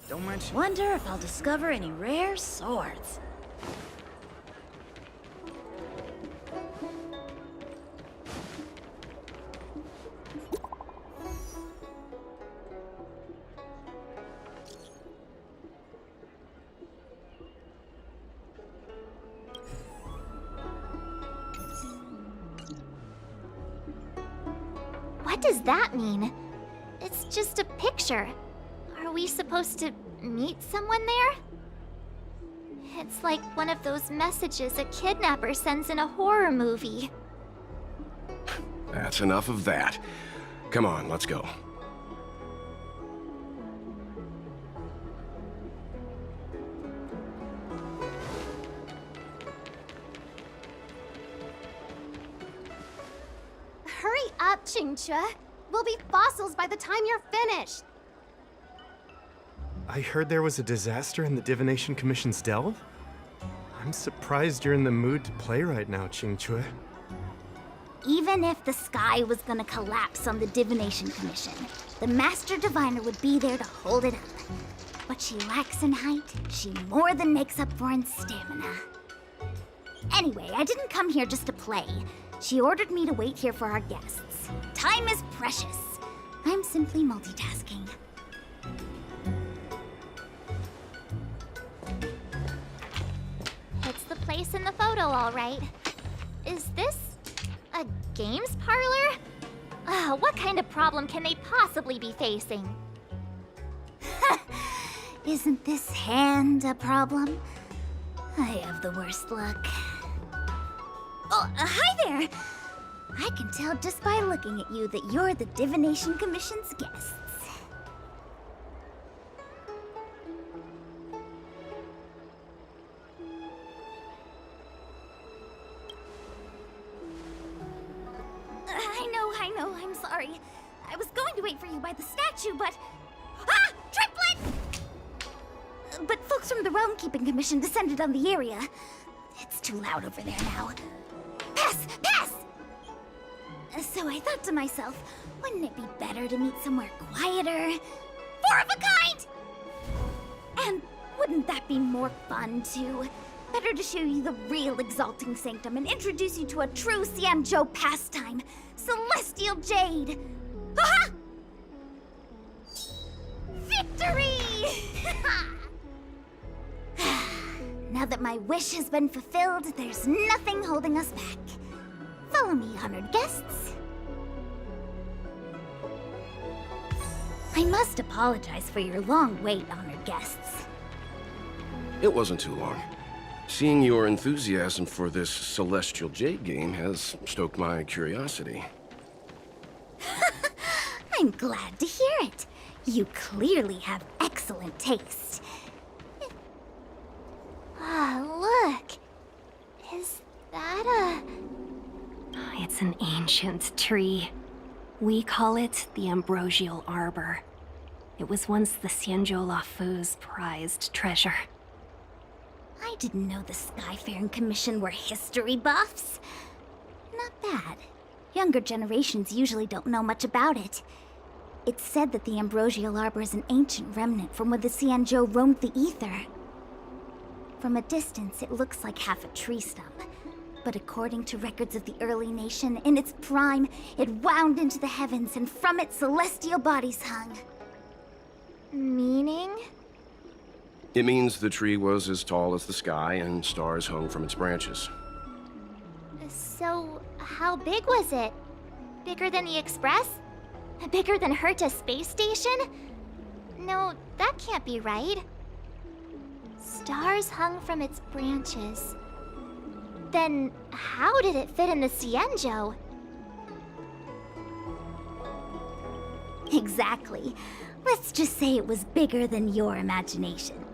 Don't mention. Wonder if I'll discover any rare swords. What does that mean? It's just a picture. Are we supposed to meet someone there? It's like one of those messages a kidnapper sends in a horror movie. That's enough of that. Come on, let's go. Hurry up, Chingchua. We'll be fossils by the time you're finished. I heard there was a disaster in the Divination Commission's delve? I'm surprised you're in the mood to play right now, Chingchua. Even if the sky was gonna collapse on the Divination Commission, the Master Diviner would be there to hold it up. What she lacks in height, she more than makes up for in stamina. Anyway, I didn't come here just to play. She ordered me to wait here for our guests. Time is precious. I'm simply multitasking. It's the place in the photo, all right. Is this a games parlor? What kind of problem can they possibly be facing? Isn't this hand a problem? I have the worst luck. Oh, hi there! I can tell just by looking at you that you're the Divination Commission's guests. I know, I'm sorry. I was going to wait for you by the statue, but... Ah! Triplet! But folks from the Realm Keeping Commission descended on the area. It's too loud over there now. Pass! Pass! So I thought to myself, wouldn't it be better to meet somewhere quieter? Four of a kind! And wouldn't that be more fun, too? Better to show you the real Exalting Sanctum and introduce you to a true Xianzhou pastime, Celestial Jade! Aha! Victory! Now that my wish has been fulfilled, there's nothing holding us back. Follow me, honored guests. I must apologize for your long wait, honored guests. It wasn't too long. Seeing your enthusiasm for this Celestial Jade game has stoked my curiosity. I'm glad to hear it. You clearly have excellent taste. Look. Is that It's an ancient tree. We call it the Ambrosial Arbor. It was once the Xianzhou Lafu's prized treasure. I didn't know the Skyfaring Commission were history buffs. Not bad. Younger generations usually don't know much about it. It's said that the Ambrosial Arbor is an ancient remnant from when the Xianzhou roamed the ether. From a distance, it looks like half a tree stump. But according to records of the early nation, in its prime, it wound into the heavens and from it celestial bodies hung. meaning? It means the tree was as tall as the sky and stars hung from its branches. So, how big was it? Bigger than the Express? Bigger than Herta Space Station? No, that can't be right. Stars hung from its branches. Then, how did it fit in the Xianzhou? Exactly. Let's just say it was bigger than your imagination.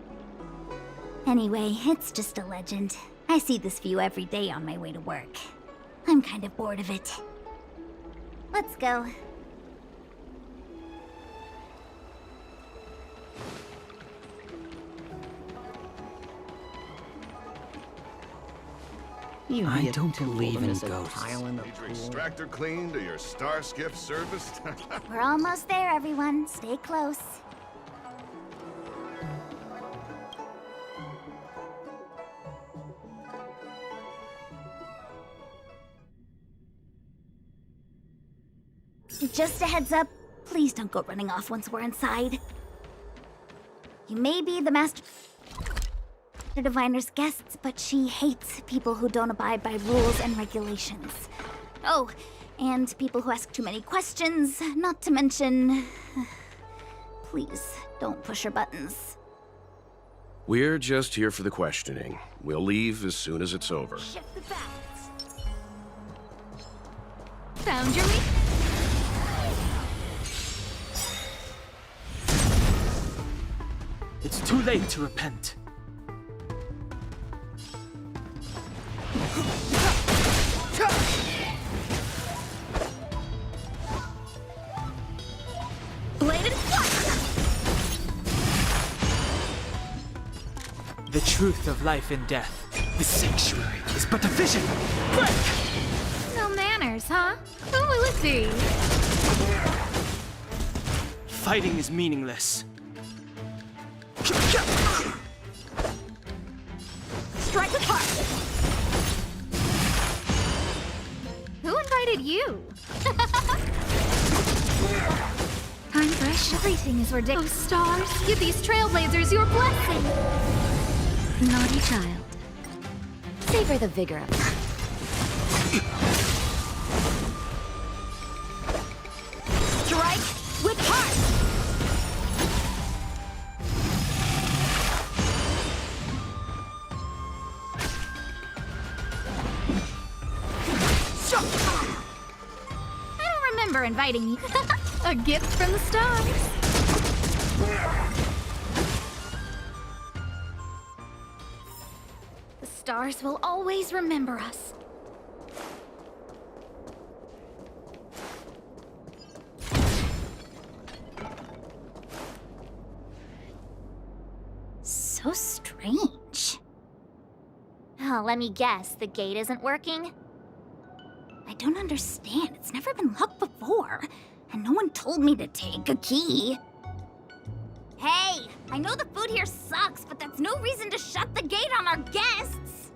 Anyway, it's just a legend. I see this view every day on my way to work. I'm kind of bored of it. Let's go. I don't believe in ghosts. Need your extractor cleaned or your star skiff serviced? We're almost there, everyone. Stay close. Just a heads up, please don't go running off once we're inside. You may be the Master Diviner's guests, but she hates people who don't abide by rules and regulations. Oh, and people who ask too many questions, not to mention... Please, don't push her buttons. We're just here for the questioning. We'll leave as soon as it's over. Shift the balance. Found your weak. It's too late to repent. Bladed fire! The truth of life and death. The sanctuary is but a vision. Quick! No manners, huh? Who will it be? Fighting is meaningless. Strike with heart! Who invited you? Time fresh. Everything is ridiculous. Oh, stars, give these trailblazers your blessing. Naughty child. Savor the vigor of it. Strike with heart! I don't remember inviting you. A gift from the stars. The stars will always remember us. So strange. Oh, let me guess, the gate isn't working? I don't understand. It's never been locked before. And no one told me to take a key. Hey, I know the food here sucks, but that's no reason to shut the gate on our guests.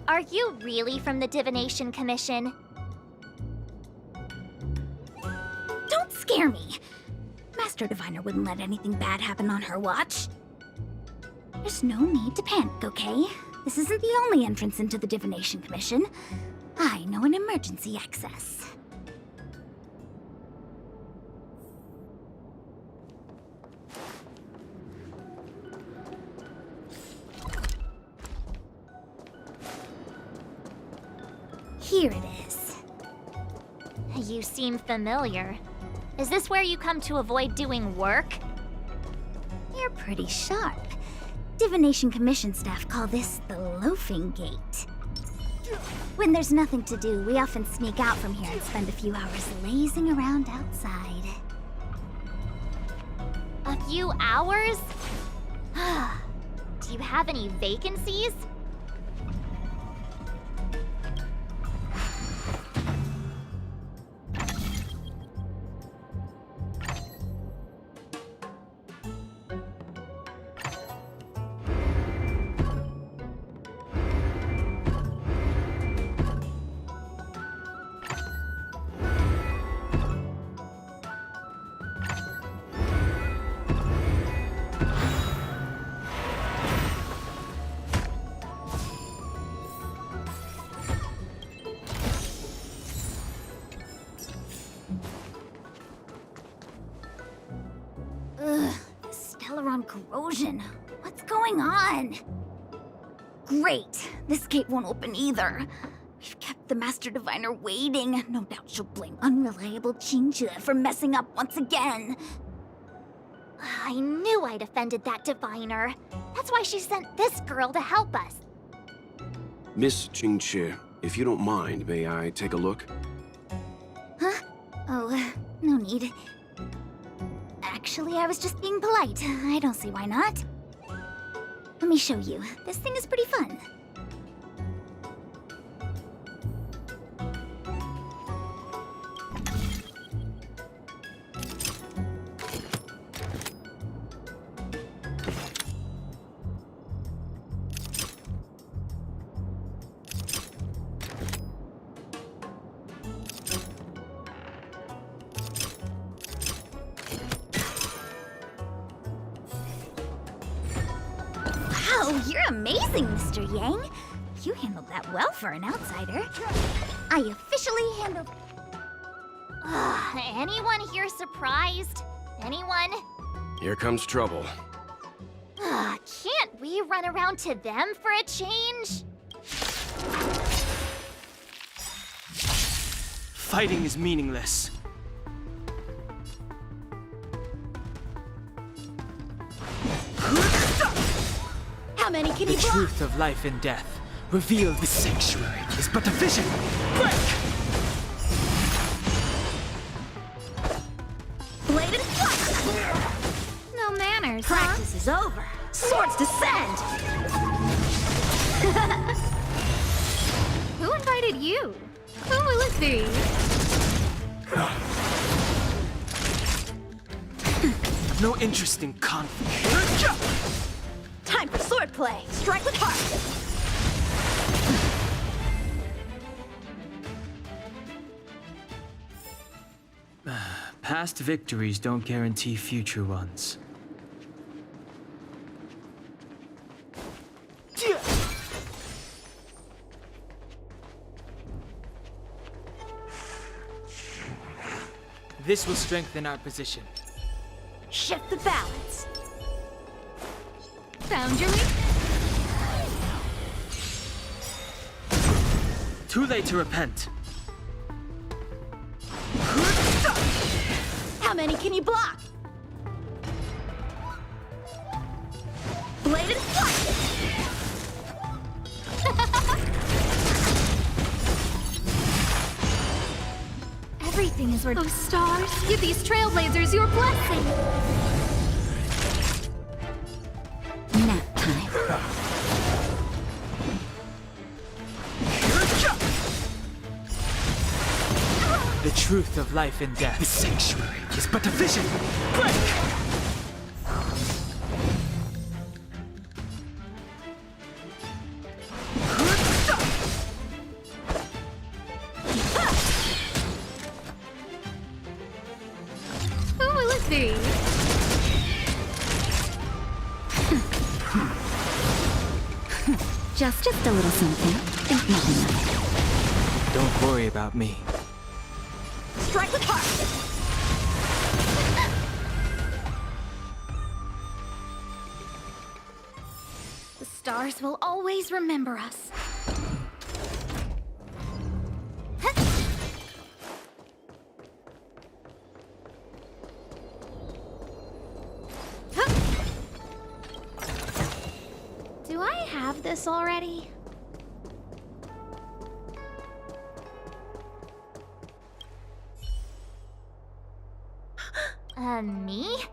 Are you really from the Divination Commission? Don't scare me. Master Diviner wouldn't let anything bad happen on her watch. There's no need to panic, okay? This isn't the only entrance into the Divination Commission. I know an emergency access. Here it is. You seem familiar. Is this where you come to avoid doing work? You're pretty sharp. Divination Commission staff call this the loafing gate. When there's nothing to do, we often sneak out from here and spend a few hours lazing around outside. A few hours? Do you have any vacancies? Corrosion. What's going on? Great. This gate won't open either. We've kept the Master Diviner waiting. No doubt she'll blame unreliable Chinchilla for messing up once again. I knew I'd offended that diviner. That's why she sent this girl to help us. Miss Qingqi, if you don't mind, may I take a look? Huh? Oh, no need. Actually, I was just being polite. I don't see why not. Let me show you. This thing is pretty fun. Wow, you're amazing, Mr. Yang. You handled that well for an outsider. I officially handled... Anyone here surprised? Anyone? Here comes trouble. Can't we run around to them for a change? Fighting is meaningless. How many can The you block? truth of life and death, revealed the sanctuary, is but a vision. Break! Bladed fire! No manners, Practice is over. Swords descend! Who invited you? Who will it be? No interest in conflict. Time for swordplay. Strike with heart. Past victories don't guarantee future ones. This will strengthen our position. Shift the balance. Found your weakness? Too late to repent. How many can you block? Bladed fire! Everything is worth. Oh, stars, give these trailblazers your blessing. Nap time. The truth of life and death, the sanctuary, is but a vision. Break! Who will it be? Just a little something. Think nothing of it. Don't worry about me. Strike with heart! The stars will always remember us. Do I have this already? Me?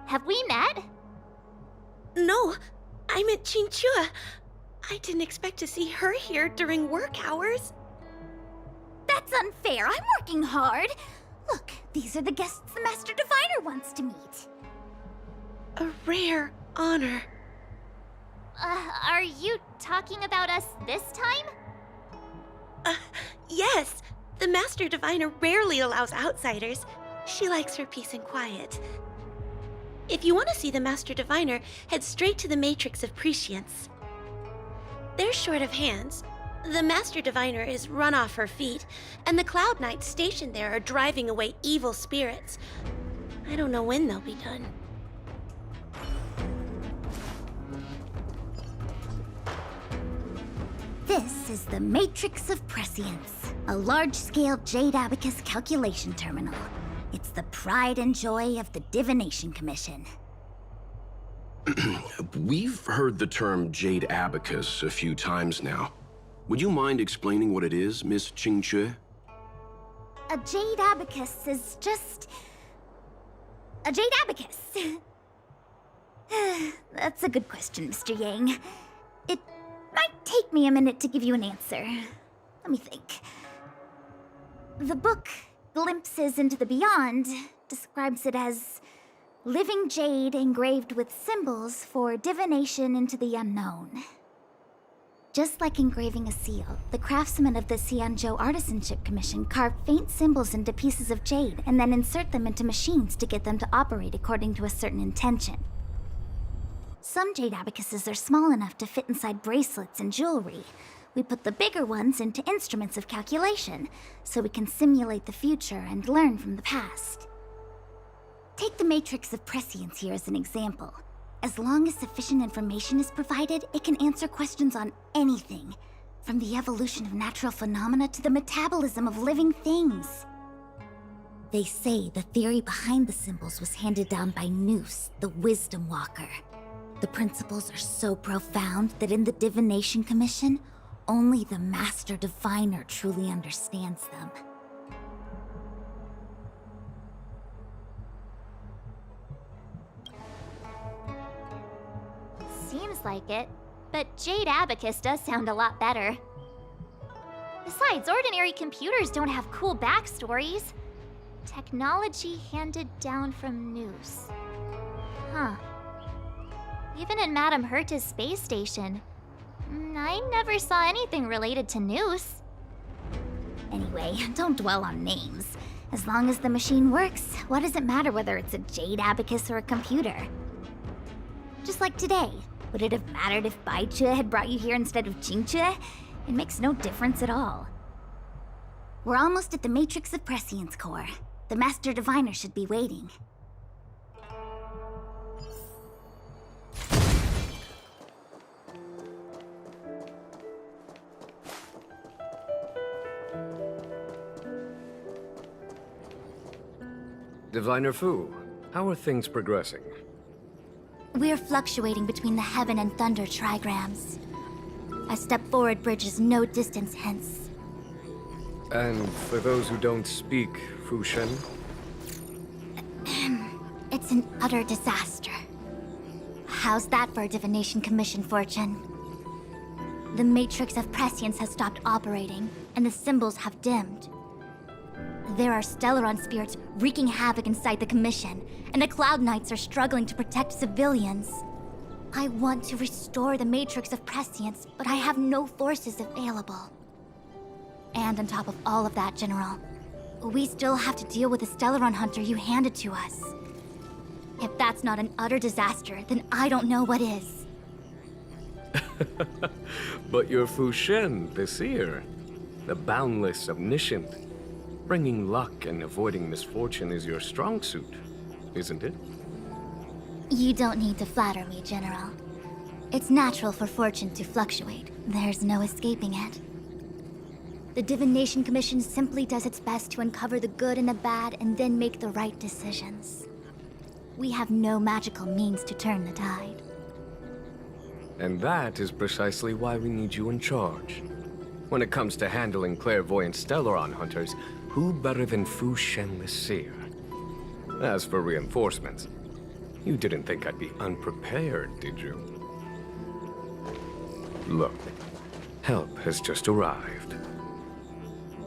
Have we met? No, I meant Chinchua. I didn't expect to see her here during work hours. That's unfair. I'm working hard. Look, these are the guests the Master Diviner wants to meet. A rare honor. Are you talking about us this time? Yes, the Master Diviner rarely allows outsiders. She likes her peace and quiet. If you want to see the Master Diviner, head straight to the Matrix of Prescience. They're short of hands. The Master Diviner is run off her feet, and the Cloud Knights stationed there are driving away evil spirits. I don't know when they'll be done. This is the Matrix of Prescience, a large-scale Jade Abacus calculation terminal. It's the pride and joy of the Divination Commission. We've heard the term Jade Abacus a few times now. Would you mind explaining what it is, Miss Qingque? A Jade Abacus is just... a Jade Abacus. That's a good question, Mr. Yang. It might take me a minute to give you an answer. Let me think. The book, Glimpses into the Beyond, describes it as living jade engraved with symbols for divination into the unknown. Just like engraving a seal, the craftsmen of the Xianzhou Artisanship Commission carve faint symbols into pieces of jade and then insert them into machines to get them to operate according to a certain intention. Some jade abacuses are small enough to fit inside bracelets and jewelry. We put the bigger ones into instruments of calculation, so we can simulate the future and learn from the past. Take the Matrix of Prescience here as an example. As long as sufficient information is provided, it can answer questions on anything, from the evolution of natural phenomena to the metabolism of living things. They say the theory behind the symbols was handed down by Noose, the Wisdom Walker. The principles are so profound that in the Divination Commission, only the Master Diviner truly understands them. Seems like it, but Jade Abacus does sound a lot better. Besides, ordinary computers don't have cool backstories. Technology handed down from Noose. Huh. Even in Madame Herta's space station, I never saw anything related to Noose. Anyway, don't dwell on names. As long as the machine works, what does it matter whether it's a jade abacus or a computer? Just like today, would it have mattered if Baichue had brought you here instead of Jingchue? It makes no difference at all. We're almost at the Matrix of Prescience core. The Master Diviner should be waiting. Diviner Fu, how are things progressing? We're fluctuating between the Heaven and Thunder trigrams. A step forward bridges no distance hence. And for those who don't speak Fushen? It's an utter disaster. How's that for a Divination Commission fortune? The Matrix of Prescience has stopped operating, and the symbols have dimmed. There are Stellaron spirits wreaking havoc inside the Commission, and the Cloud Knights are struggling to protect civilians. I want to restore the Matrix of Prescience, but I have no forces available. And on top of all of that, General, we still have to deal with the Stellaron Hunter you handed to us. If that's not an utter disaster, then I don't know what is. But you're Fushen, the seer. The boundless, omniscient. Bringing luck and avoiding misfortune is your strong suit, isn't it? You don't need to flatter me, General. It's natural for fortune to fluctuate. There's no escaping it. The Divination Commission simply does its best to uncover the good and the bad and then make the right decisions. We have no magical means to turn the tide. And that is precisely why we need you in charge. When it comes to handling clairvoyant Stellaron hunters, who better than Fushen the Seer? As for reinforcements, you didn't think I'd be unprepared, did you? Look, help has just arrived.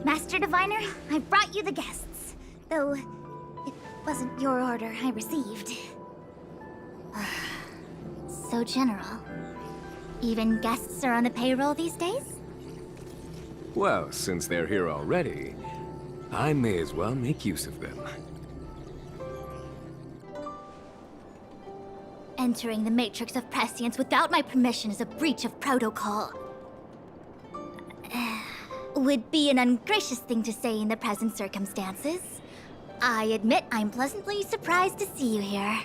Master Diviner, I brought you the guests. Though, it wasn't your order I received. So, General, even guests are on the payroll these days? Well, since they're here already, I may as well make use of them. Entering the Matrix of Prescience without my permission is a breach of protocol. Would be an ungracious thing to say in the present circumstances. I admit I'm pleasantly surprised to see you here.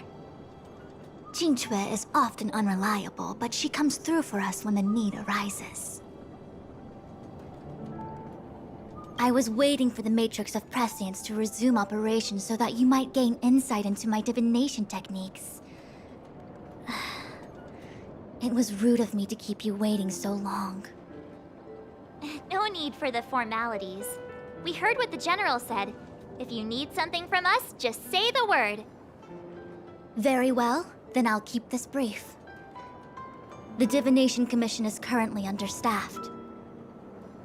Jingchue is often unreliable, but she comes through for us when the need arises. I was waiting for the Matrix of Prescience to resume operations so that you might gain insight into my divination techniques. It was rude of me to keep you waiting so long. No need for the formalities. We heard what the General said. If you need something from us, just say the word. Very well, then I'll keep this brief. The Divination Commission is currently understaffed.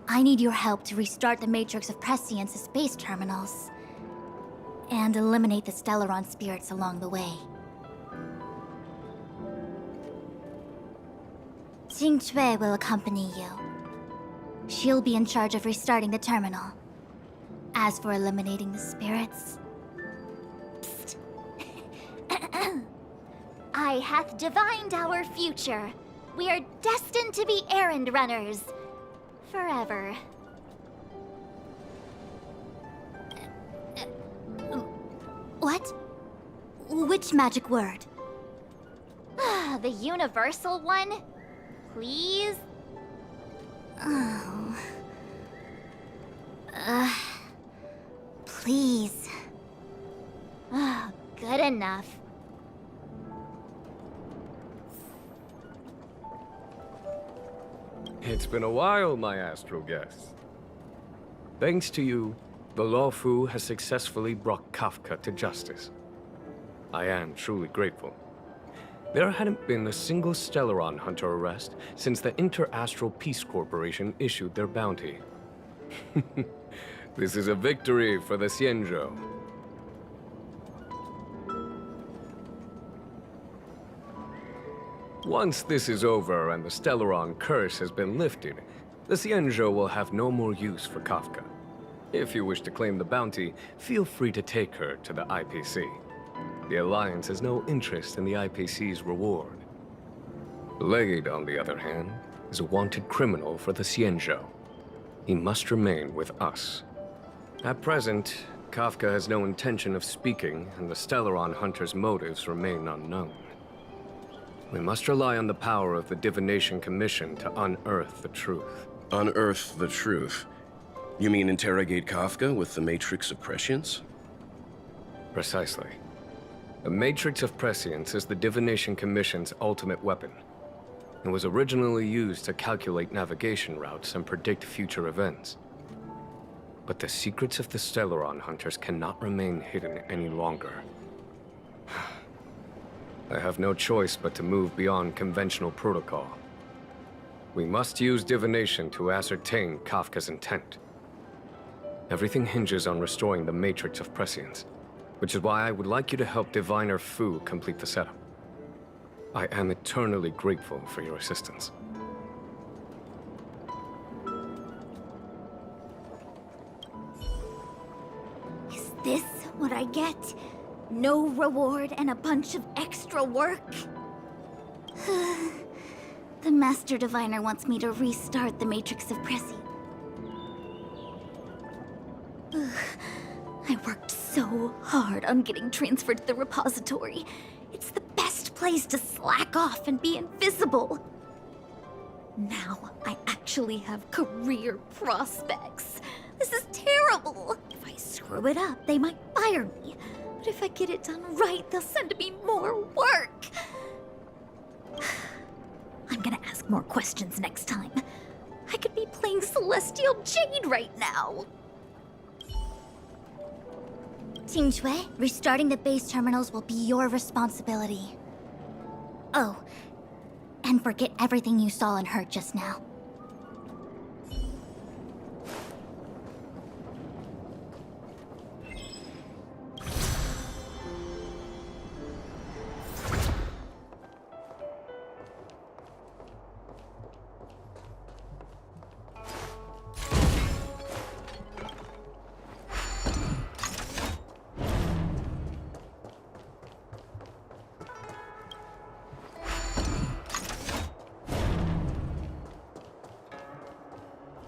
I need your help to restart the Matrix of Prescience's space terminals and eliminate the Stellaron spirits along the way. Jingchue will accompany you. She'll be in charge of restarting the terminal. As for eliminating the spirits... Psst. Eye hath divined our future. We are destined to be errand runners. Forever. What? Which magic word? The universal one? Please? Oh. Please. Oh, good enough. It's been a while, my astral guest. Thanks to you, the Lawfu has successfully brought Kafka to justice. I am truly grateful. There hadn't been a single Stellaron hunter arrest since the Inter-Astral Peace Corporation issued their bounty. This is a victory for the Xianzhou. Once this is over and the Stellaron curse has been lifted, the Xianzhou will have no more use for Kafka. If you wish to claim the bounty, feel free to take her to the IPC. The Alliance has no interest in the IPC's reward. Blade, on the other hand, is a wanted criminal for the Xianzhou. He must remain with us. At present, Kafka has no intention of speaking, and the Stellaron hunter's motives remain unknown. We must rely on the power of the Divination Commission to unearth the truth. Unearth the truth? You mean interrogate Kafka with the Matrix of Prescience? Precisely. The Matrix of Prescience is the Divination Commission's ultimate weapon. It was originally used to calculate navigation routes and predict future events. But the secrets of the Stellaron hunters cannot remain hidden any longer. I have no choice but to move beyond conventional protocol. We must use divination to ascertain Kafka's intent. Everything hinges on restoring the Matrix of Prescience, which is why I would like you to help Diviner Fu complete the setup. I am eternally grateful for your assistance. Is this what I get? No reward and a bunch of extra work? The Master Diviner wants me to restart the Matrix of Prescience. I worked so hard on getting transferred to the repository. It's the best place to slack off and be invisible. Now I actually have career prospects. This is terrible. If I screw it up, they might fire me. But if I get it done right, they'll send me more work. I'm gonna ask more questions next time. I could be playing Celestial Jade right now. Tingshui, restarting the base terminals will be your responsibility. Oh, and forget everything you saw and heard just now.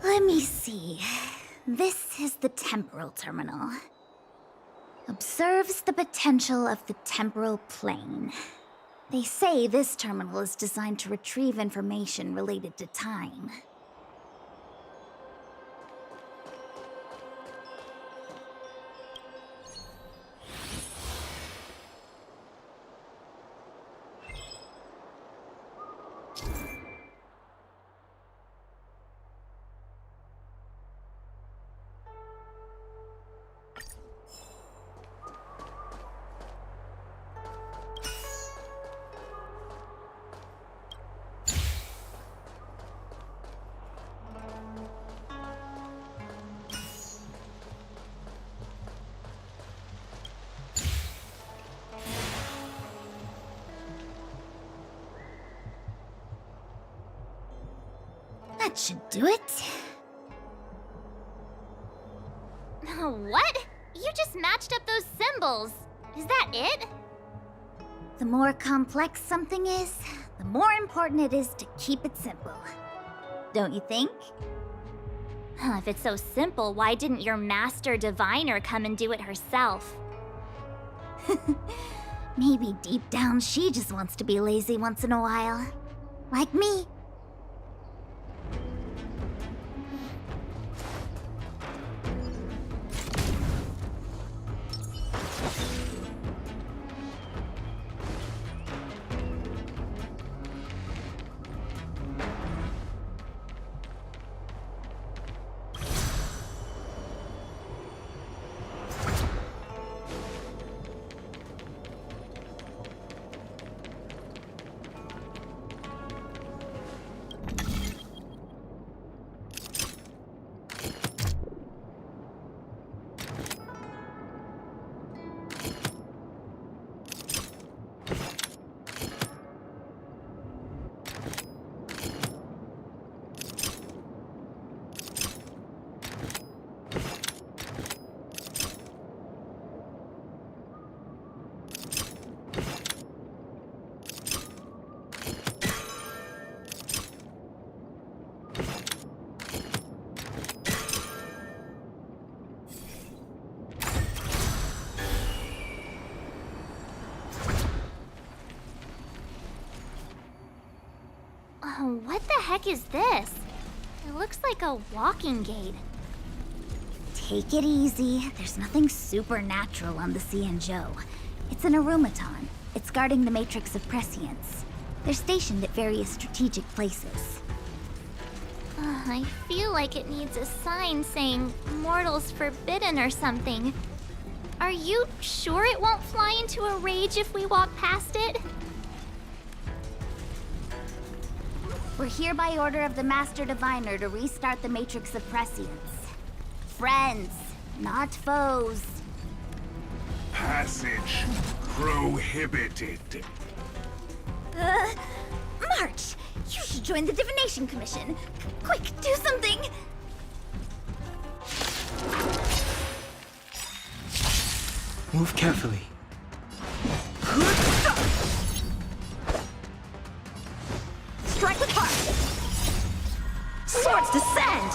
Let me see. This is the temporal terminal. Observes the potential of the temporal plane. They say this terminal is designed to retrieve information related to time. That should do it. What? You just matched up those symbols. Is that it? The more complex something is, the more important it is to keep it simple. Don't you think? If it's so simple, why didn't your master diviner come and do it herself? Maybe deep down she just wants to be lazy once in a while. Like me. What the heck is this? It looks like a walking gate. Take it easy. There's nothing supernatural on the Cianzhou. It's an aromaton. It's guarding the matrix of prescience. They're stationed at various strategic places. I feel like it needs a sign saying mortals forbidden or something. Are you sure it won't fly into a rage if we walk past it? We're here by order of the Master Diviner to restart the Matrix of Prescience. Friends, not foes. Passage prohibited. March! You should join the Divination Commission. Quick, do something! Move carefully. Strike with heart! Swords descend!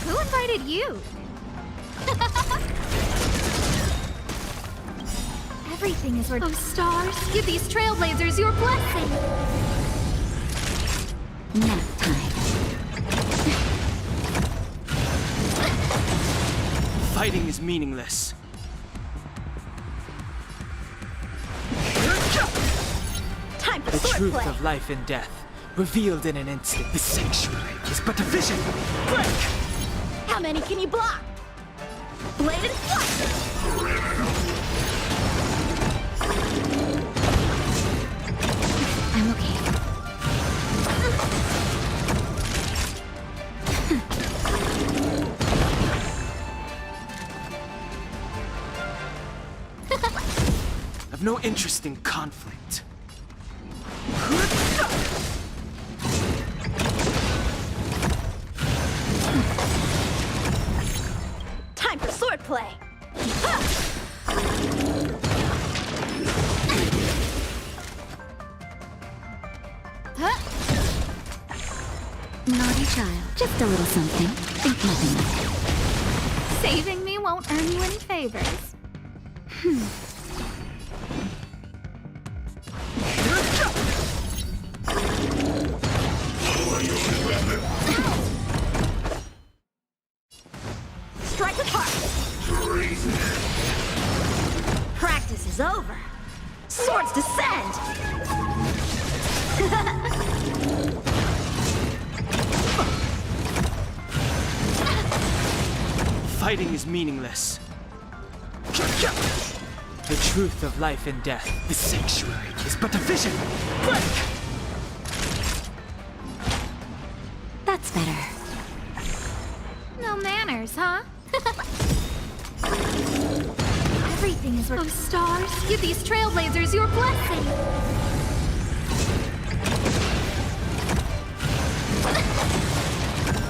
Who invited you? Everything is worth. Oh, stars, give these trailblazers your blessing. Nap time. Fighting is meaningless. Time for The truth swordplay! of life and death, revealed in an instant. The sanctuary is but a vision. Break! How many can you block? Bladed flight! I'm okay. I've no interest in conflict. Time for swordplay! Naughty child. Just a little something. Think nothing of it. Saving me won't earn you any favors. Strike with heart! Practice is over. Swords descend! Fighting is meaningless. The truth of life and death, the sanctuary, is but a vision. Break! That's better. No manners, huh? Everything is worth. Oh, stars, give these trailblazers your blessing.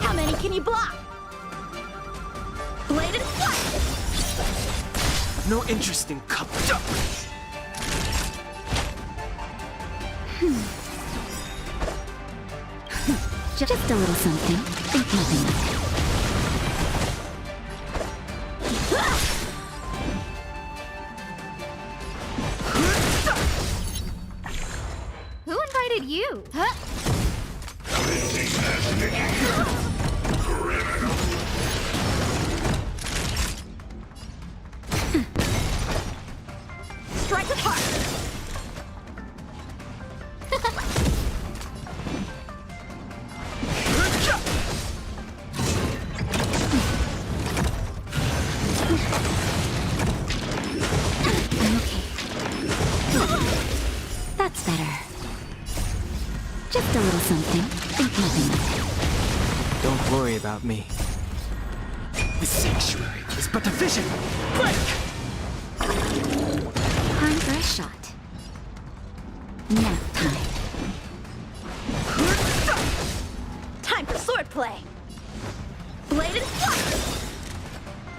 How many can you block? Bladed flight! no interest in cup. Just a little something. Think nothing of it. Who invited you? Huh? Strike apart! That's better. Just a little something. Think nothing of it. Don't worry about me. The sanctuary is but a vision. Quick! Time for a shot. Nap time. Time for swordplay! Blade and flight!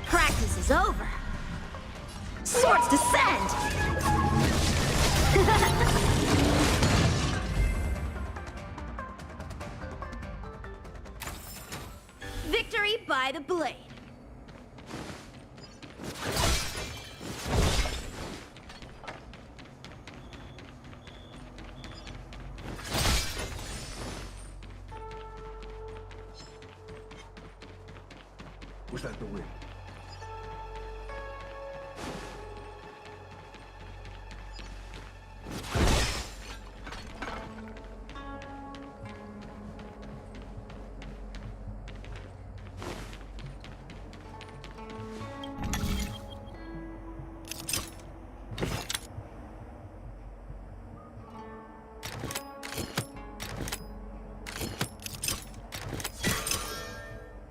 Practice is over! Swords descend! Victory by the blade! Was that the wind?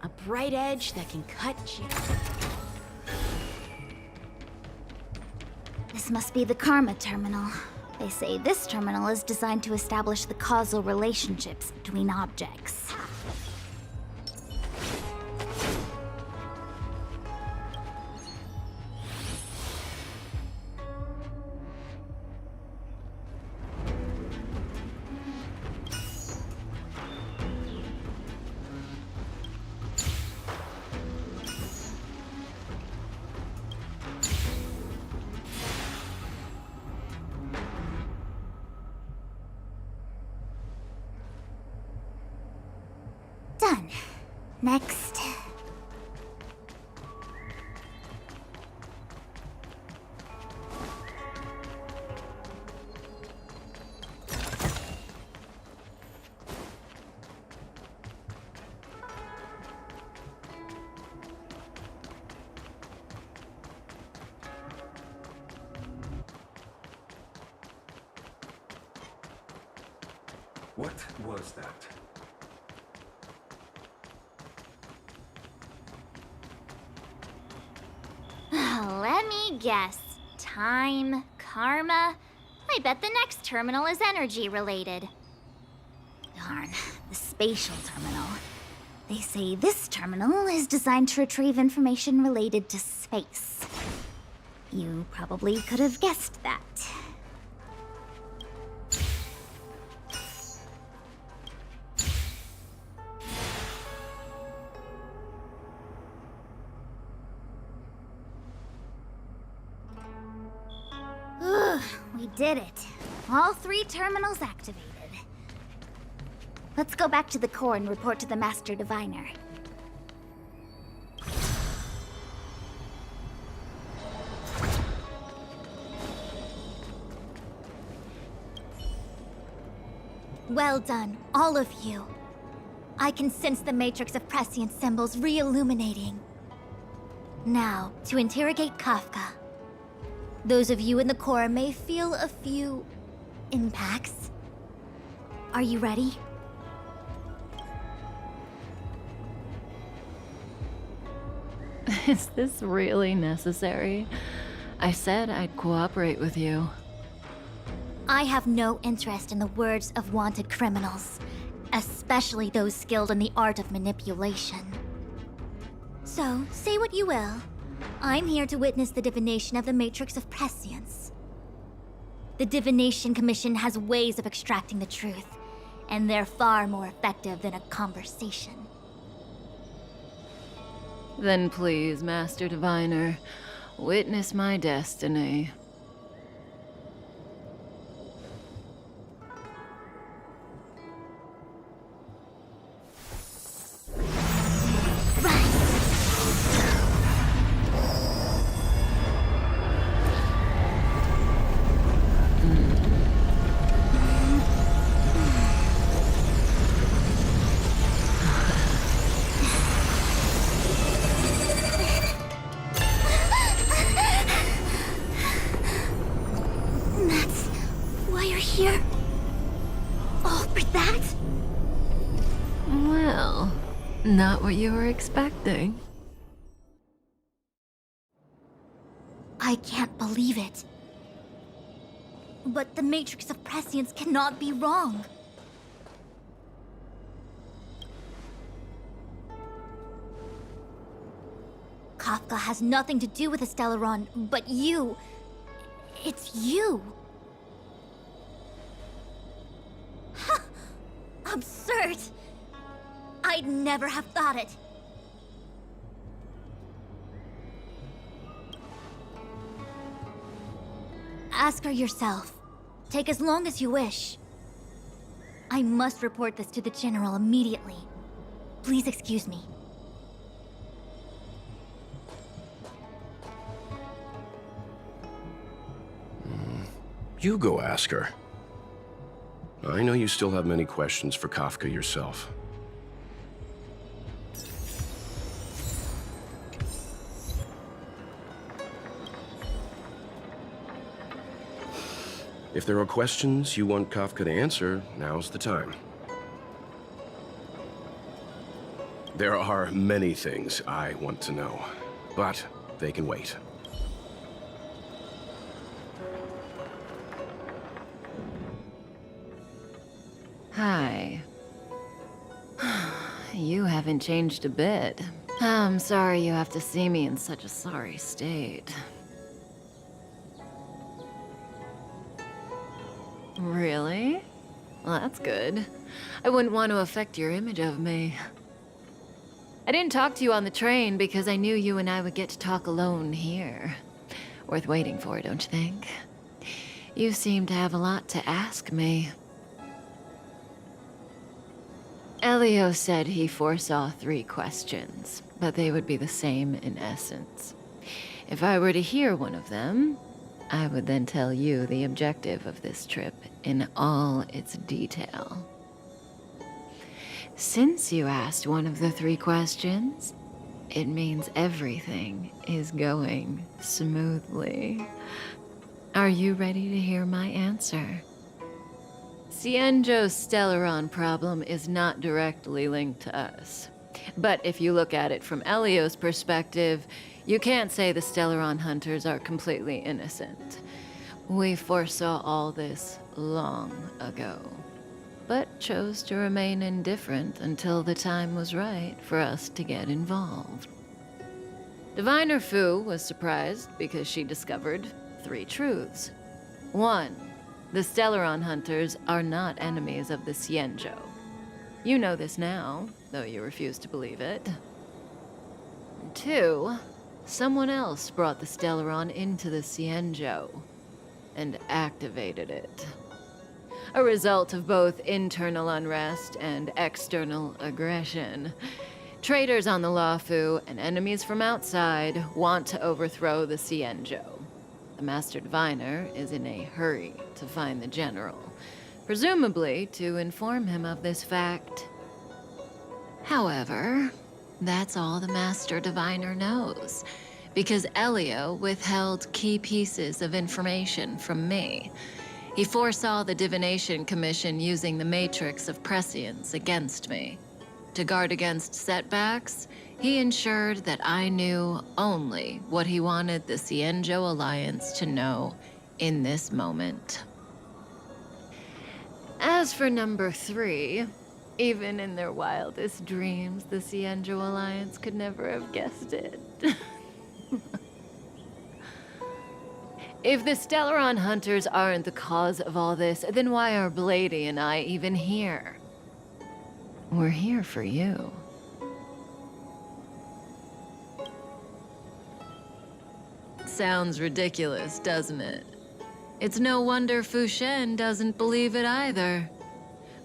A bright edge that can cut you. This must be the Karma Terminal. They say this terminal is designed to establish the causal relationships between objects. Done. Next. What was that? Let me guess. Time, karma. I bet the next terminal is energy related. Darn, the spatial terminal. They say this terminal is designed to retrieve information related to space. You probably could have guessed that. Ugh, we did it. All 3 terminals activated. Let's go back to the core and report to the Master Diviner. Well done, all of you. I can sense the matrix of prescient symbols re-illuminating. Now, to interrogate Kafka. Those of you in the core may feel a few impacts. Are you ready? Is this really necessary? I said I'd cooperate with you. I have no interest in the words of wanted criminals, especially those skilled in the art of manipulation. So, say what you will. I'm here to witness the divination of the Matrix of Prescience. The Divination Commission has ways of extracting the truth, and they're far more effective than a conversation. Then please, Master Diviner, witness my destiny. That's why you're here? All for that? Well, not what you were expecting. I can't believe it. But the Matrix of Prescience cannot be wrong. Kafka has nothing to do with the Stellaron, but you... It's you. Ha! Absurd. I'd never have thought it. Ask her yourself. Take as long as you wish. I must report this to the General immediately. Please excuse me. You go ask her. I know you still have many questions for Kafka yourself. If there are questions you want Kafka to answer, now's the time. There are many things I want to know, but they can wait. Hi. You haven't changed a bit. I'm sorry you have to see me in such a sorry state. Really? Well, that's good. I wouldn't want to affect your image of me. I didn't talk to you on the train because I knew you and I would get to talk alone here. Worth waiting for, don't you think? You seem to have a lot to ask me. Elio said he foresaw 3 questions, but they would be the same in essence. If I were to hear one of them, I would then tell you the objective of this trip in all its detail. Since you asked one of the 3 questions, it means everything is going smoothly. Are you ready to hear my answer? Cienjo's Stellaron problem is not directly linked to us. But if you look at it from Elio's perspective, you can't say the Stellaron hunters are completely innocent. We foresaw all this long ago, but chose to remain indifferent until the time was right for us to get involved. Diviner Fu was surprised because she discovered 3 truths. 1. The Stellaron hunters are not enemies of the Cienjo. You know this now, though you refuse to believe it. 2. Someone else brought the Stellaron into the Cienjo and activated it. A result of both internal unrest and external aggression. Traitors on the Luofu and enemies from outside want to overthrow the Cienjo. The Master Diviner is in a hurry to find the General, presumably to inform him of this fact. However, that's all the Master Diviner knows, because Elio withheld key pieces of information from me. He foresaw the Divination Commission using the Matrix of Prescience against me. To guard against setbacks, he ensured that I knew only what he wanted the Cienjo Alliance to know in this moment. As for number 3, even in their wildest dreams, the Cienjo Alliance could never have guessed it. If the Stellaron hunters aren't the cause of all this, then why are Blady and I even here? We're here for you. Sounds ridiculous, doesn't it? It's no wonder Fu Shen doesn't believe it either.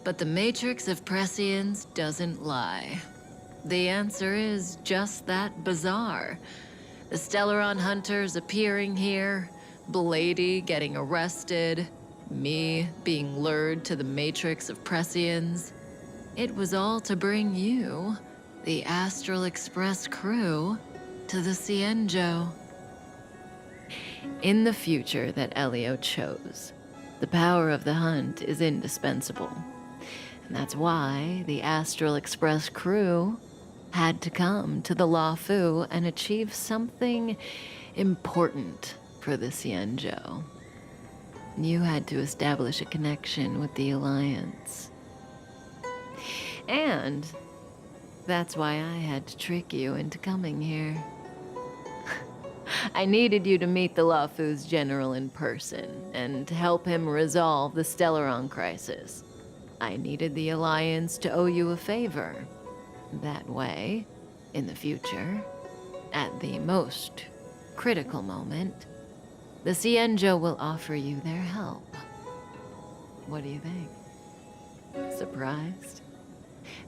But the Matrix of Prescience doesn't lie. The answer is just that bizarre. The Stellaron hunters appearing here, Blady getting arrested, me being lured to the Matrix of Prescience. It was all to bring you, the Astral Express crew, to the Cienjo. In the future that Elio chose, the power of the hunt is indispensable. And that's why the Astral Express crew had to come to the Luofu and achieve something important for the Cienjo. You had to establish a connection with the Alliance. And that's why I had to trick you into coming here. I needed you to meet the Luofu's general in person and to help him resolve the Stellaron crisis. I needed the Alliance to owe you a favor. That way, in the future, at the most critical moment, the Cienjo will offer you their help. What do you think? Surprised?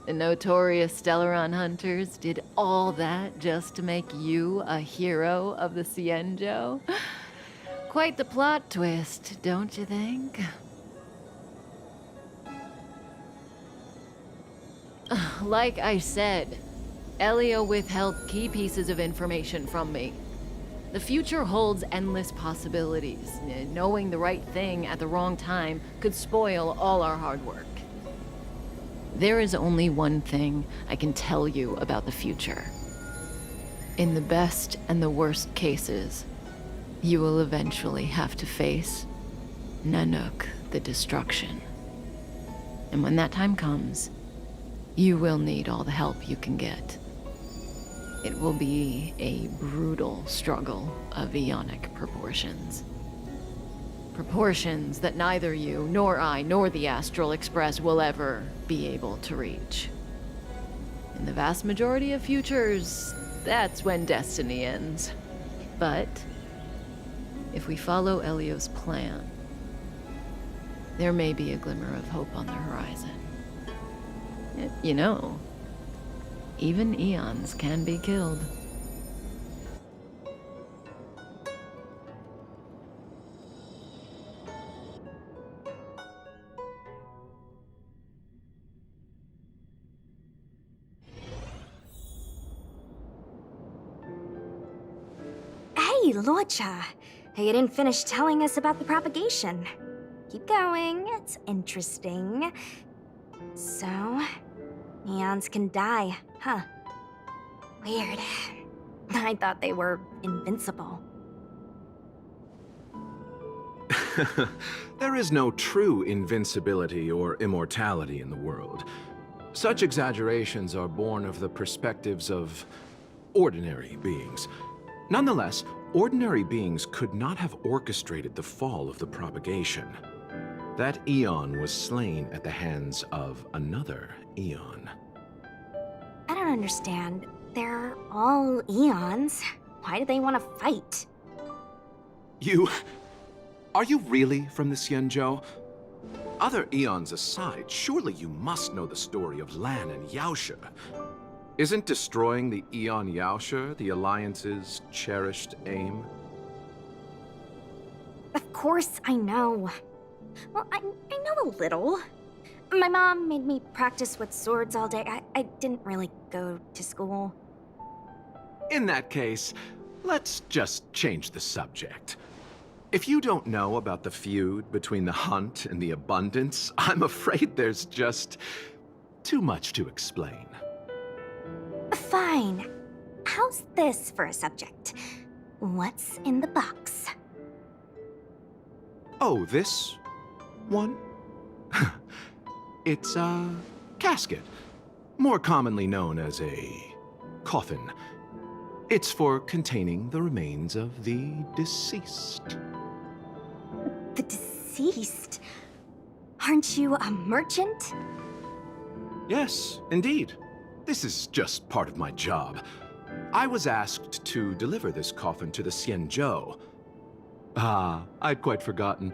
The notorious Stellaron hunters did all that just to make you a hero of the Cienjo? Quite the plot twist, don't you think? Like I said, Elio withheld key pieces of information from me. The future holds endless possibilities. Knowing the right thing at the wrong time could spoil all our hard work. There is only one thing I can tell you about the future. In the best and the worst cases, you will eventually have to face Nanook, the destruction. And when that time comes, you will need all the help you can get. It will be a brutal struggle of Ionic proportions. Proportions that neither you, nor I, nor the Astral Express will ever be able to reach. In the vast majority of futures, that's when destiny ends. But if we follow Elio's plan, there may be a glimmer of hope on the horizon. You know, even eons can be killed. Hey, Lorcha. You didn't finish telling us about the propagation. Keep going, it's interesting. So, eons can die, huh? Weird. I thought they were invincible. There is no true invincibility or immortality in the world. Such exaggerations are born of the perspectives of ordinary beings. Nonetheless, ordinary beings could not have orchestrated the fall of the propagation. That eon was slain at the hands of another eon. I don't understand. They're all eons. Why do they want to fight? Are you really from the Cienjo? Other eons aside, surely you must know the story of Lan and Yaoshe. Isn't destroying the Eon Yaoshe the Alliance's cherished aim? Of course I know. Well, I know a little. My mom made me practice with swords all day. I didn't really go to school. In that case, let's just change the subject. If you don't know about the feud between the Hunt and the Abundance, I'm afraid there's just too much to explain. Fine. How's this for a subject? What's in the box? Oh, this one? It's a casket, more commonly known as a coffin. It's for containing the remains of the deceased. the deceased. Aren't you a merchant? Yes, indeed. This is just part of my job. I was asked to deliver this coffin to the Xianzhou. Ah, I'd quite forgotten.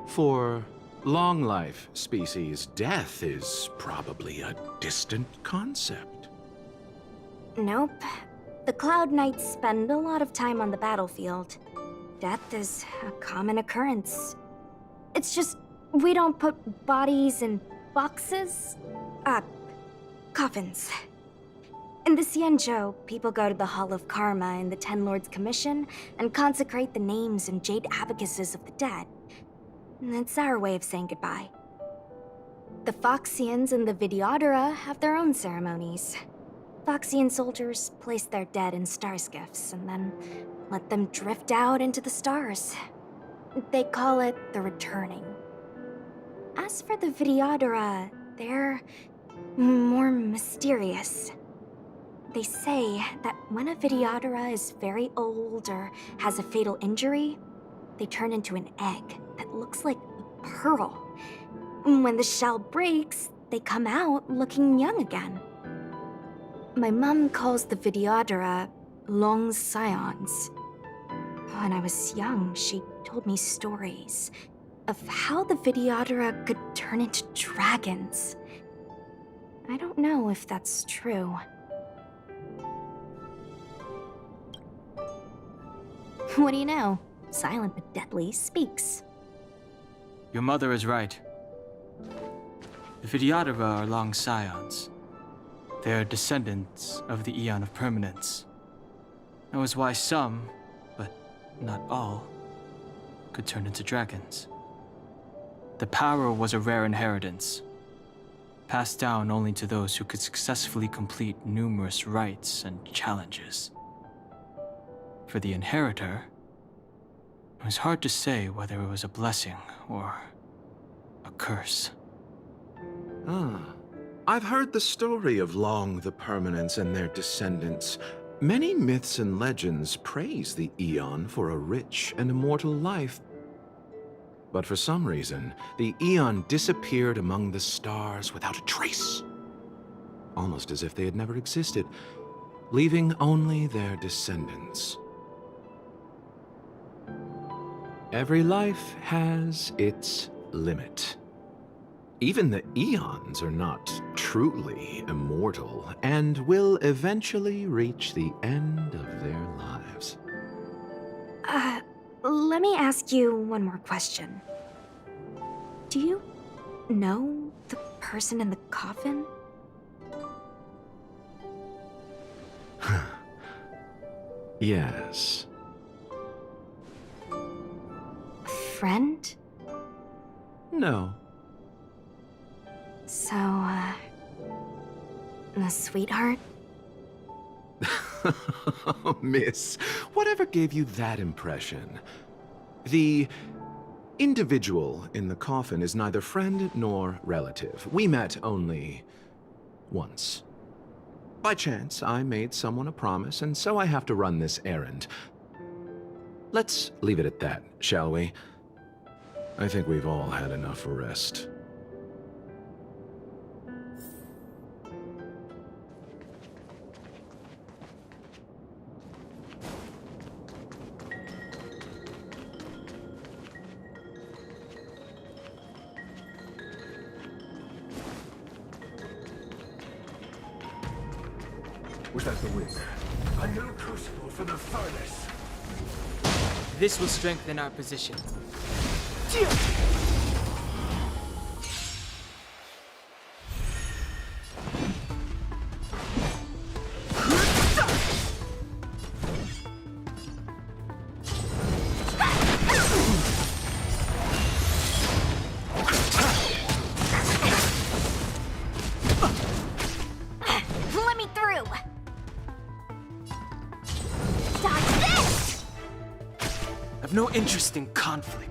For long life species, death is probably a distant concept. Nope. The Cloud Knights spend a lot of time on the battlefield. Death is a common occurrence. It's just we don't put bodies in boxes. Coffins. In the Xianzhou, people go to the Hall of Karma in the Ten Lords Commission and consecrate the names and jade abacuses of the dead. It's our way of saying goodbye. The Foxians and the Videodora have their own ceremonies. Foxian soldiers place their dead in star skiffs and then let them drift out into the stars. They call it the returning. As for the Videodora, they're more mysterious. They say that when a Videodora is very old or has a fatal injury, they turn into an egg that looks like a pearl. When the shell breaks, they come out looking young again. My mom calls the Videodora long scions. When I was young, she told me stories of how the Videodora could turn into dragons. I don't know if that's true. What do you know? Silent but deadly speaks. Your mother is right. The Videodora are long scions. They are descendants of the Eon of Permanence. That was why some, but not all, could turn into dragons. The power was a rare inheritance, passed down only to those who could successfully complete numerous rites and challenges. For the inheritor, it was hard to say whether it was a blessing or a curse. I've heard the story of Long the Permanence and their descendants. Many myths and legends praise the Eon for a rich and immortal life. But for some reason, the Eon disappeared among the stars without a trace. Almost as if they had never existed, leaving only their descendants. Every life has its limit. Even the Eons are not truly immortal and will eventually reach the end of their lives. Let me ask you one more question. Do you know the person in the coffin? Yes. Friend? No. So, a sweetheart? Miss, whatever gave you that impression? The individual in the coffin is neither friend nor relative. We met only once. By chance, I made someone a promise, and so I have to run this errand. Let's leave it at that, shall we? I think we've all had enough rest. Was that the wind? A new crucible for the furnace. This will strengthen our position. Let me through! Dodge this! I've no interest in conflict.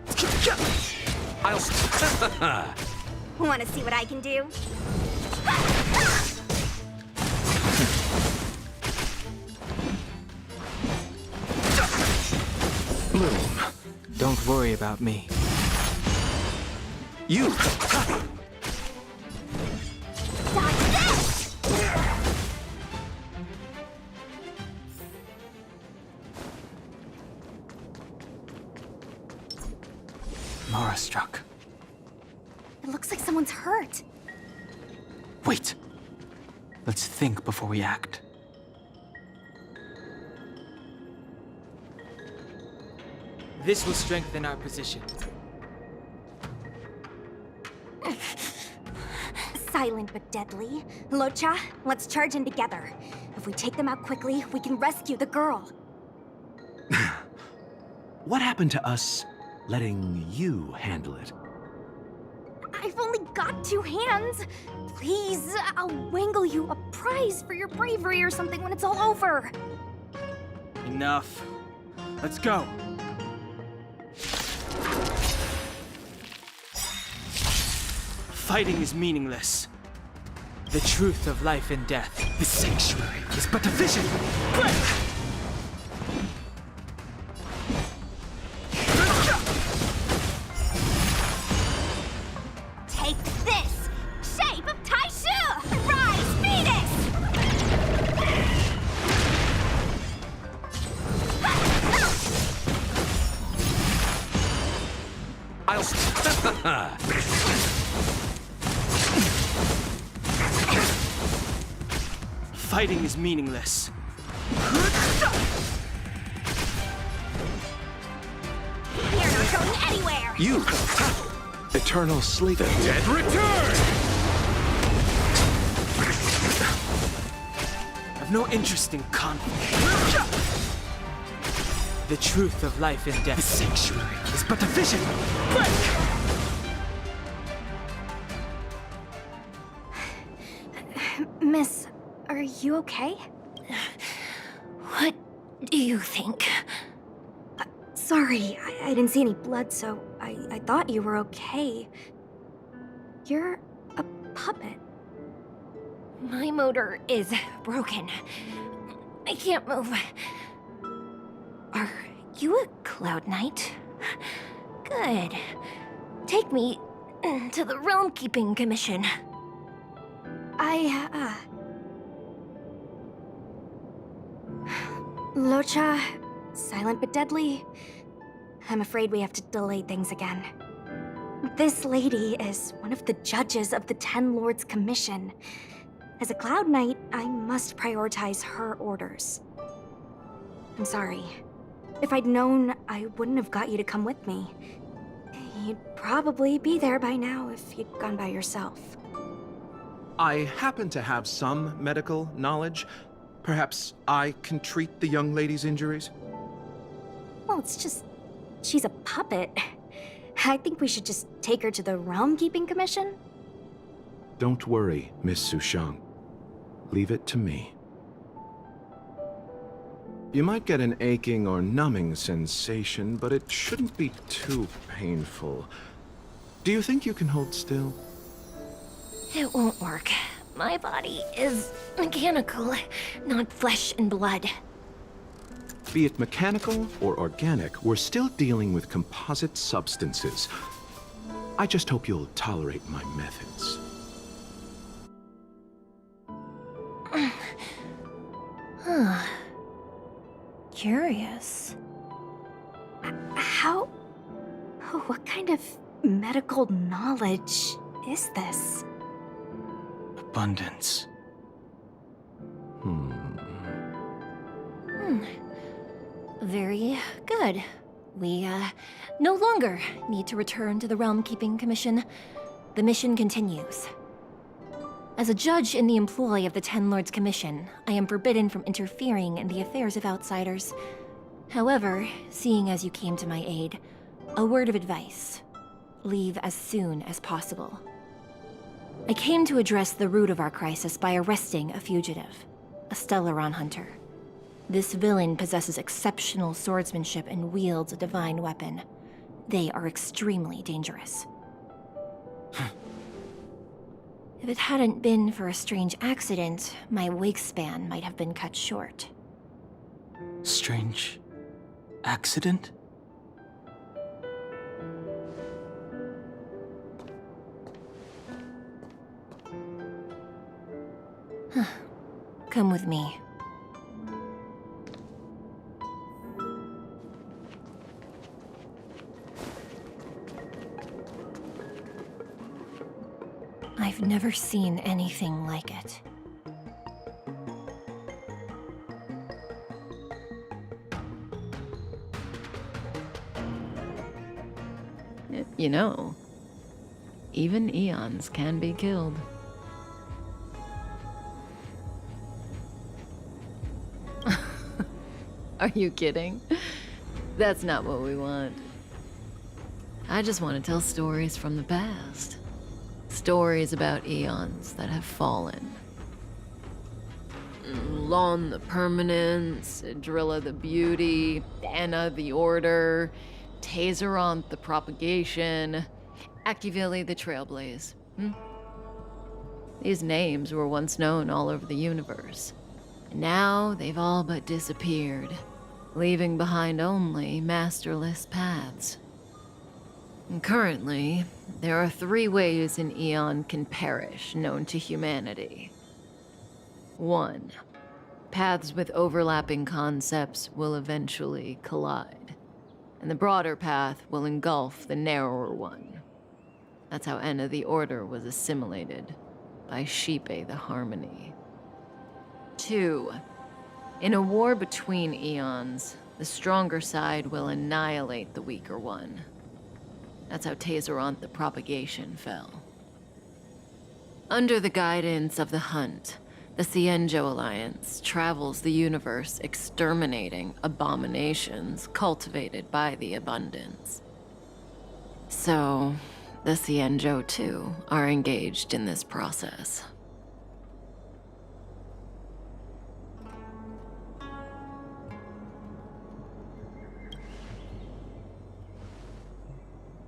Want to see what I can do? Bloom, don't worry about me. You! Dodge this! Mara struck. It looks like someone's hurt. Wait. Let's think before we act. This will strengthen our position. Silent but deadly. Locha, let's charge in together. If we take them out quickly, we can rescue the girl. What happened to us letting you handle it? I've only got 2 hands. Please, I'll wangle you a prize for your bravery or something when it's all over. Enough. Let's go. Fighting is meaningless. The truth of life and death. The sanctuary is but a vision. Break! Take this! Shape of Taishu! Rise, Venus! Fighting is meaningless. You're not going anywhere! You! Eternal sleep. The dead return! I've no interest in conflict. The truth of life and death. The sanctuary is but a vision. Break! Miss, are you okay? What do you think? Sorry, I didn't see any blood, so I thought you were okay. You're a puppet. My motor is broken. I can't move. Are you a Cloud Knight? Good. Take me to the Realm Keeping Commission. Locha, silent but deadly. I'm afraid we have to delay things again. This lady is one of the judges of the Ten Lords Commission. As a Cloud Knight, I must prioritize her orders. I'm sorry. If I'd known, I wouldn't have got you to come with me. You'd probably be there by now if you'd gone by yourself. I happen to have some medical knowledge. Perhaps I can treat the young lady's injuries? Well, it's just... she's a puppet. I think we should just take her to the Realm Keeping Commission. Don't worry, Miss Sushang. Leave it to me. You might get an aching or numbing sensation, but it shouldn't be too painful. Do you think you can hold still? It won't work. My body is mechanical, not flesh and blood. Be it mechanical or organic, we're still dealing with composite substances. I just hope you'll tolerate my methods. Huh. Curious. How... what kind of medical knowledge is this? Abundance. Very good. We, no longer need to return to the Realm Keeping Commission. The mission continues. As a judge in the employ of the Ten Lords Commission, I am forbidden from interfering in the affairs of outsiders. However, seeing as you came to my aid, a word of advice. Leave as soon as possible. I came to address the root of our crisis by arresting a fugitive, a Stellaron hunter. This villain possesses exceptional swordsmanship and wields a divine weapon. They are extremely dangerous. If it hadn't been for a strange accident, my wingspan might have been cut short. Strange accident? Come with me. I've never seen anything like it. You know, even eons can be killed. Are you kidding? That's not what we want. I just want to tell stories from the past. Stories about eons that have fallen. Lon the Permanence, Drilla the Beauty, Anna the Order, Tazeronth the Propagation, Akivili the Trailblaze. These names were once known all over the universe. And now they've all but disappeared, leaving behind only masterless paths. And currently, there are 3 ways an eon can perish known to humanity. 1. Paths with overlapping concepts will eventually collide, and the broader path will engulf the narrower one. That's how Enna the Order was assimilated by Sheepe the Harmony. 2. In a war between eons, the stronger side will annihilate the weaker one. That's how Tazeronth the Propagation fell. Under the guidance of the Hunt, the Cienjo Alliance travels the universe exterminating abominations cultivated by the Abundance. So, the Cienjo too are engaged in this process.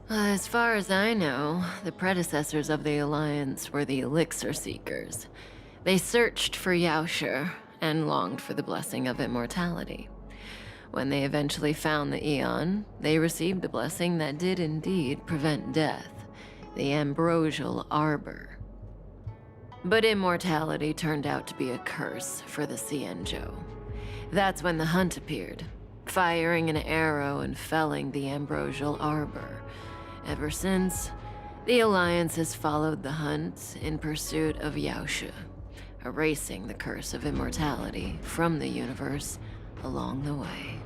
As far as I know, the predecessors of the Alliance were the Elixir Seekers. They searched for Yaoshi and longed for the blessing of immortality. When they eventually found the Eon, they received the blessing that did indeed prevent death, the Ambrosial Arbor. But immortality turned out to be a curse for the Cienjo. That's when the Hunt appeared, firing an arrow and felling the Ambrosial Arbor. Ever since, the Alliance has followed the Hunt in pursuit of Yaoshi, erasing the curse of immortality from the universe along the way.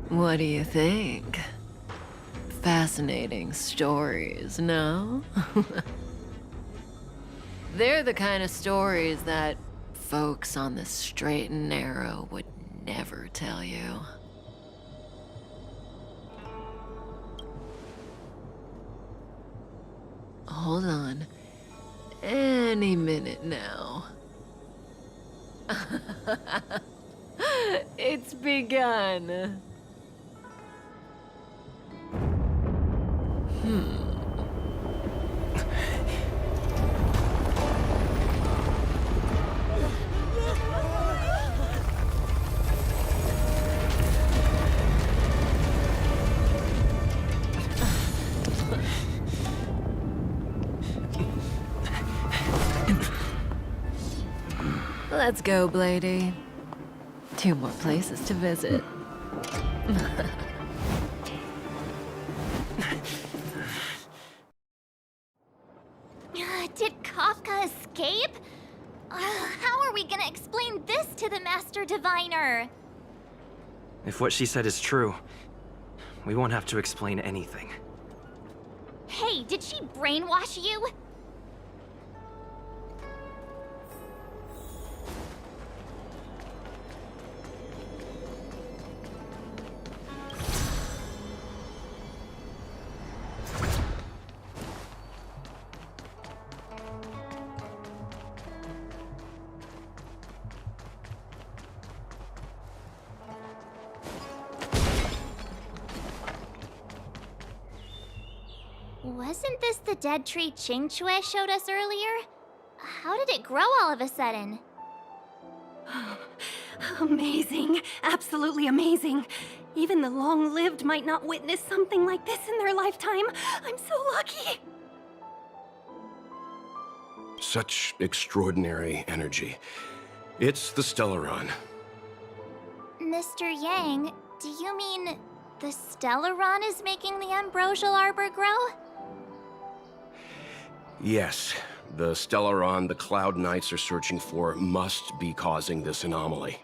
What do you think? Fascinating stories, no? They're the kind of stories that folks on the straight and narrow would never tell you. Hold on. Any minute now. It's begun. Let's go, Blady. 2 more places to visit. Did Kafka escape? How are we gonna explain this to the Master Diviner? If what she said is true, we won't have to explain anything. Hey, did she brainwash you? Wasn't this the dead tree Qingque showed us earlier? How did it grow all of a sudden? Amazing. Absolutely amazing. Even the long-lived might not witness something like this in their lifetime. I'm so lucky. Such extraordinary energy. It's the Stellaron. Mr. Yang, do you mean the Stellaron is making the ambrosial arbor grow? Yes, the Stellaron the Cloud Knights are searching for must be causing this anomaly.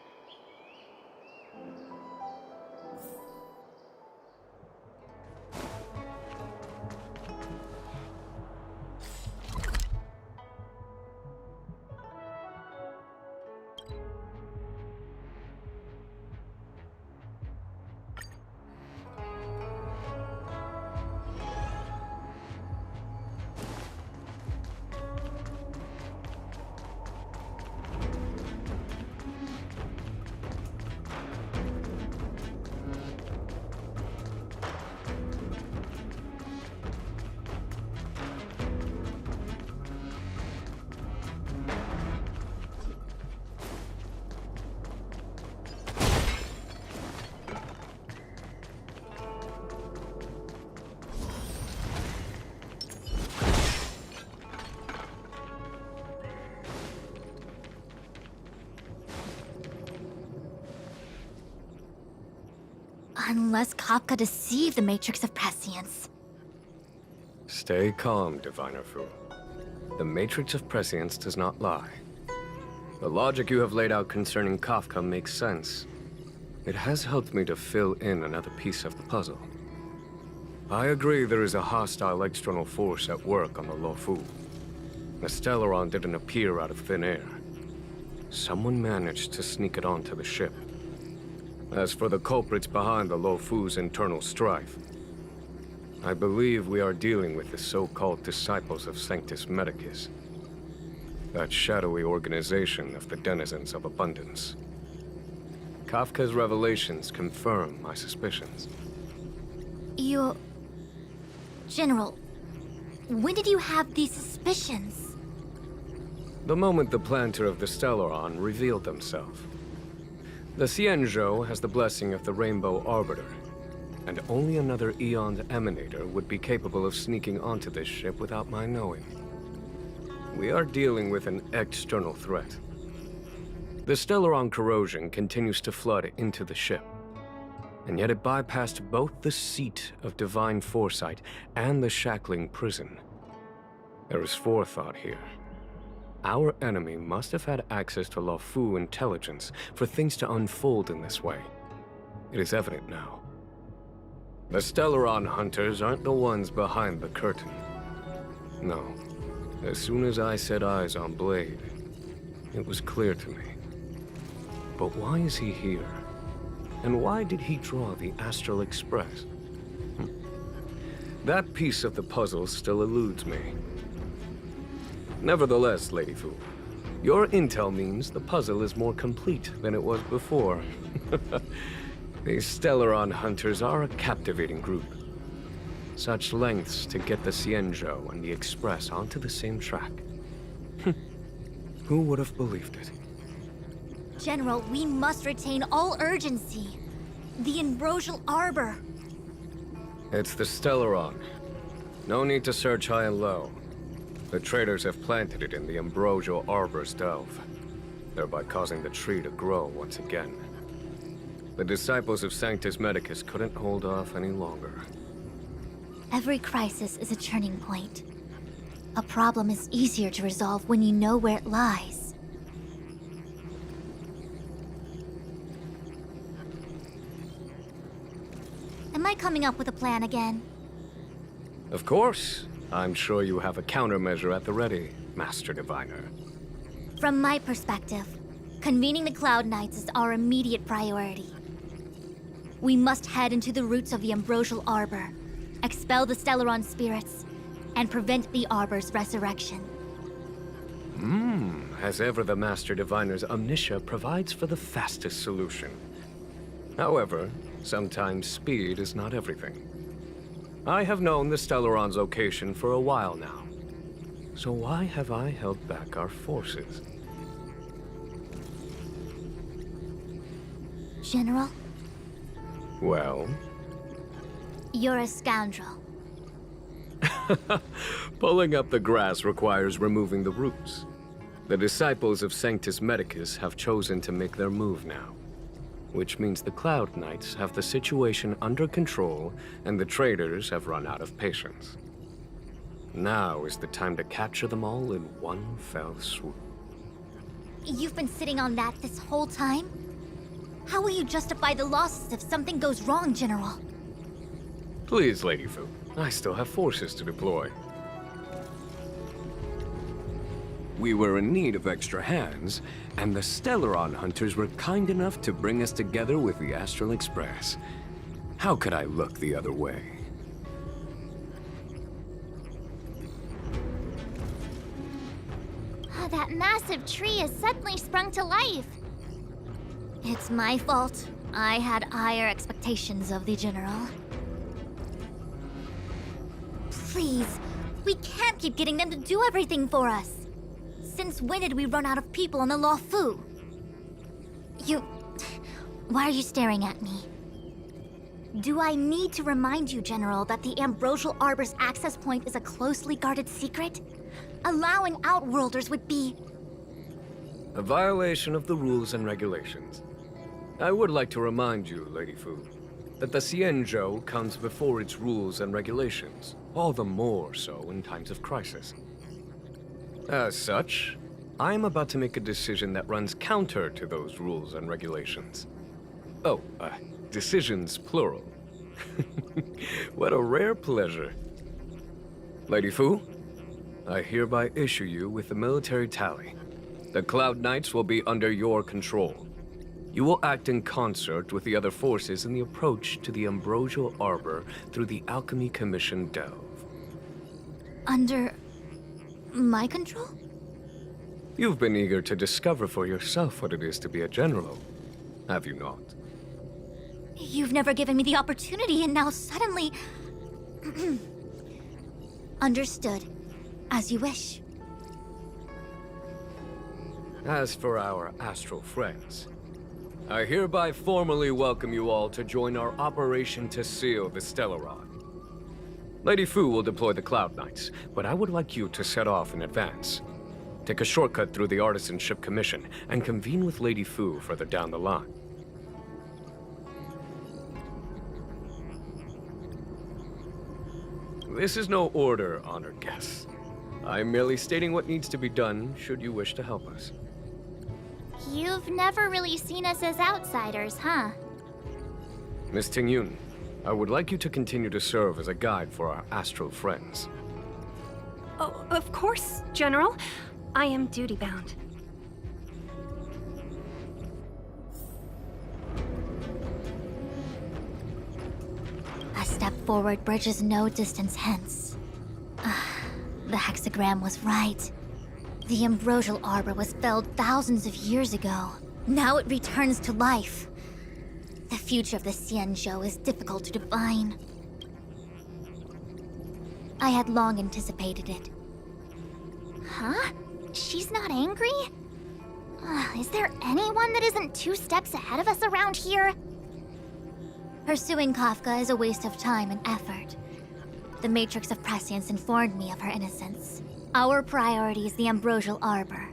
Unless Kafka deceived the Matrix of Prescience. Stay calm, Diviner Fu. The Matrix of Prescience does not lie. The logic you have laid out concerning Kafka makes sense. It has helped me to fill in another piece of the puzzle. I agree there is a hostile external force at work on the Luofu. The Stellaron didn't appear out of thin air. Someone managed to sneak it onto the ship. As for the culprits behind the Luofu's internal strife, I believe we are dealing with the so-called Disciples of Sanctus Medicus. That shadowy organization of the denizens of abundance. Kafka's revelations confirm my suspicions. General, when did you have these suspicions? The moment the planter of the Stellaron revealed themselves. The Xianzhou has the blessing of the Rainbow Arbiter, and only another Eon's Emanator would be capable of sneaking onto this ship without my knowing. We are dealing with an external threat. The Stellaron corrosion continues to flood into the ship, and yet it bypassed both the seat of divine foresight and the shackling prison. There is forethought here. Our enemy must have had access to Luofu intelligence for things to unfold in this way. It is evident now. The Stellaron hunters aren't the ones behind the curtain. No. As soon as I set eyes on Blade, it was clear to me. But why is he here? And why did he draw the Astral Express? That piece of the puzzle still eludes me. Nevertheless, Lady Fu, your intel means the puzzle is more complete than it was before. These Stellaron hunters are a captivating group. Such lengths to get the Xianzhou and the Express onto the same track. Who would have believed it? General, we must retain all urgency. The ambrosial arbor. It's the Stellaron. No need to search high and low. The traders have planted it in the ambrosial arbor's delve, thereby causing the tree to grow once again. The disciples of Sanctus Medicus couldn't hold off any longer. Every crisis is a turning point. A problem is easier to resolve when you know where it lies. Am I coming up with a plan again? Of course. I'm sure you have a countermeasure at the ready, Master Diviner. From my perspective, convening the Cloud Knights is our immediate priority. We must head into the roots of the ambrosial arbor, expel the Stellaron spirits, and prevent the arbor's resurrection. As ever, the Master Diviner's omniscia provides for the fastest solution. However, sometimes speed is not everything. I have known the Stellaron's location for a while now. So why have I held back our forces? General? Well? You're a scoundrel. Pulling up the grass requires removing the roots. The disciples of Sanctus Medicus have chosen to make their move now, which means the Cloud Knights have the situation under control and the traders have run out of patience. Now is the time to capture them all in one fell swoop. You've been sitting on that this whole time? How will you justify the losses if something goes wrong, General? Please, Lady Fu. I still have forces to deploy. We were in need of extra hands, and the Stellaron hunters were kind enough to bring us together with the Astral Express. How could I look the other way? That massive tree has suddenly sprung to life. It's my fault. I had higher expectations of the General. Please, we can't keep getting them to do everything for us. Since when did we run out of people on the Law Fu? Why are you staring at me? Do I need to remind you, General, that the Ambrosial Arbor's access point is a closely guarded secret? Allowing Outworlders would be... A violation of the rules and regulations. I would like to remind you, Lady Fu, that the Xianzhou comes before its rules and regulations, all the more so in times of crisis. As such, I am about to make a decision that runs counter to those rules and regulations. Oh, decisions plural. What a rare pleasure. Lady Fu, I hereby issue you with the military tally. The Cloud Knights will be under your control. You will act in concert with the other forces in the approach to the Ambrosial Arbor through the Alchemy Commission Delve. Under... my control? You've been eager to discover for yourself what it is to be a general, have you not? You've never given me the opportunity, and now suddenly... Understood. As you wish. As for our astral friends, I hereby formally welcome you all to join our operation to seal the Stellaron. Lady Fu will deploy the Cloud Knights, but I would like you to set off in advance. Take a shortcut through the Artisanship Commission and convene with Lady Fu further down the line. This is no order, honored guests. I'm merely stating what needs to be done should you wish to help us. You've never really seen us as outsiders, huh? Miss Tingyun, I would like you to continue to serve as a guide for our astral friends. Oh, of course, General. I am duty-bound. A step forward bridges no distance hence. The hexagram was right. The Ambrosial Arbor was felled thousands of years ago. Now it returns to life. The future of the Xianzhou is difficult to define. I had long anticipated it. Huh? She's not angry? Is there anyone that isn't 2 steps ahead of us around here? Pursuing Kafka is a waste of time and effort. The Matrix of Prescience informed me of her innocence. Our priority is the Ambrosial Arbor.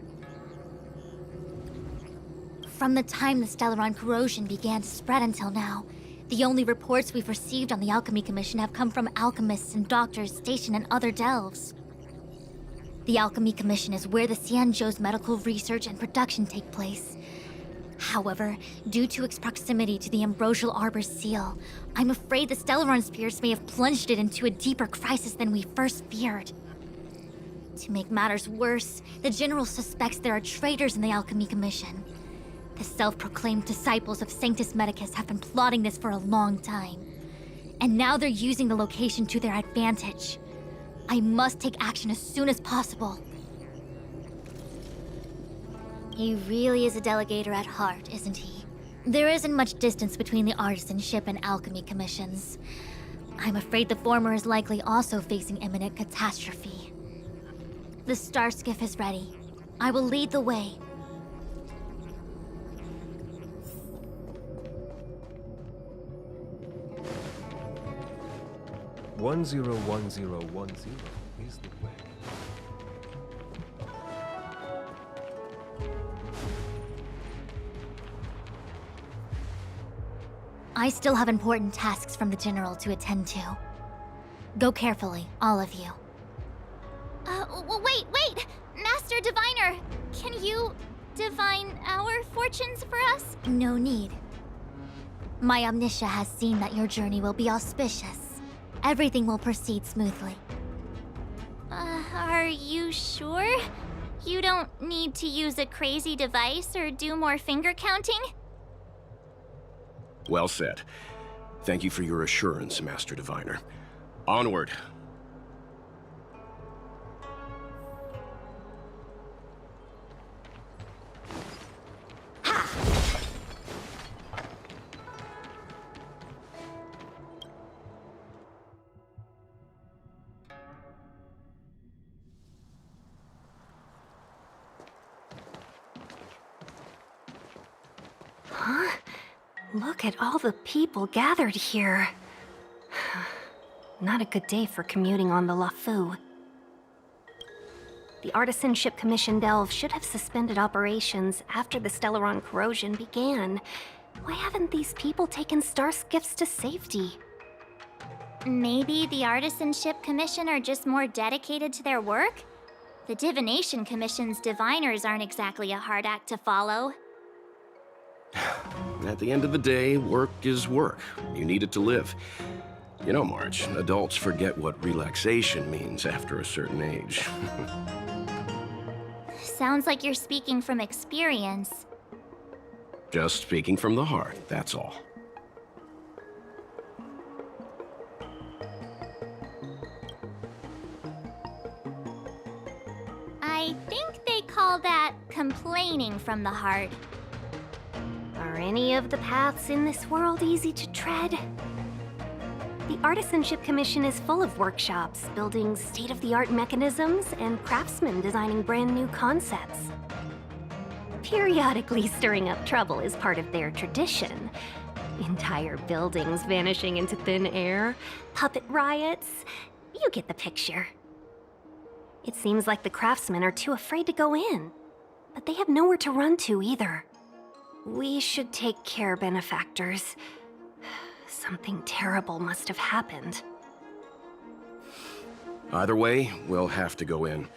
From the time the Stellaron corrosion began to spread until now, the only reports we've received on the Alchemy Commission have come from alchemists and doctors stationed in other delves. The Alchemy Commission is where the Xianzhou's medical research and production take place. However, due to its proximity to the Ambrosial Arbor's seal, I'm afraid the Stellaron spirits may have plunged it into a deeper crisis than we first feared. To make matters worse, the General suspects there are traitors in the Alchemy Commission. The self-proclaimed disciples of Sanctus Medicus have been plotting this for a long time. And now they're using the location to their advantage. I must take action as soon as possible. He really is a delegator at heart, isn't he? There isn't much distance between the Artisanship and Alchemy Commissions. I'm afraid the former is likely also facing imminent catastrophe. The Star Skiff is ready. I will lead the way. 101010 is the way. I still have important tasks from the General to attend to. Go carefully, all of you. Wait! Master Diviner! Can you divine our fortunes for us? No need. My Omniscia has seen that your journey will be auspicious. Everything will proceed smoothly. Are you sure? You don't need to use a crazy device or do more finger counting? Well said. Thank you for your assurance, Master Diviner. Onward. Huh? Look at all the people gathered here. Not a good day for commuting on the LaFu. The Artisanship Commission Delve should have suspended operations after the Stellaron corrosion began. Why haven't these people taken star skiffs to safety? Maybe the Artisanship Commission are just more dedicated to their work? The Divination Commission's diviners aren't exactly a hard act to follow. At the end of the day, work is work. You need it to live. You know, March, adults forget what relaxation means after a certain age. Sounds like you're speaking from experience. Just speaking from the heart, that's all. I think they call that complaining from the heart. Are any of the paths in this world easy to tread? The Artisanship Commission is full of workshops, building state-of-the-art mechanisms, and craftsmen designing brand new concepts. Periodically stirring up trouble is part of their tradition. Entire buildings vanishing into thin air, puppet riots. You get the picture. It seems like the craftsmen are too afraid to go in, but they have nowhere to run to either. We should take care, benefactors. Something terrible must have happened. Either way, we'll have to go in.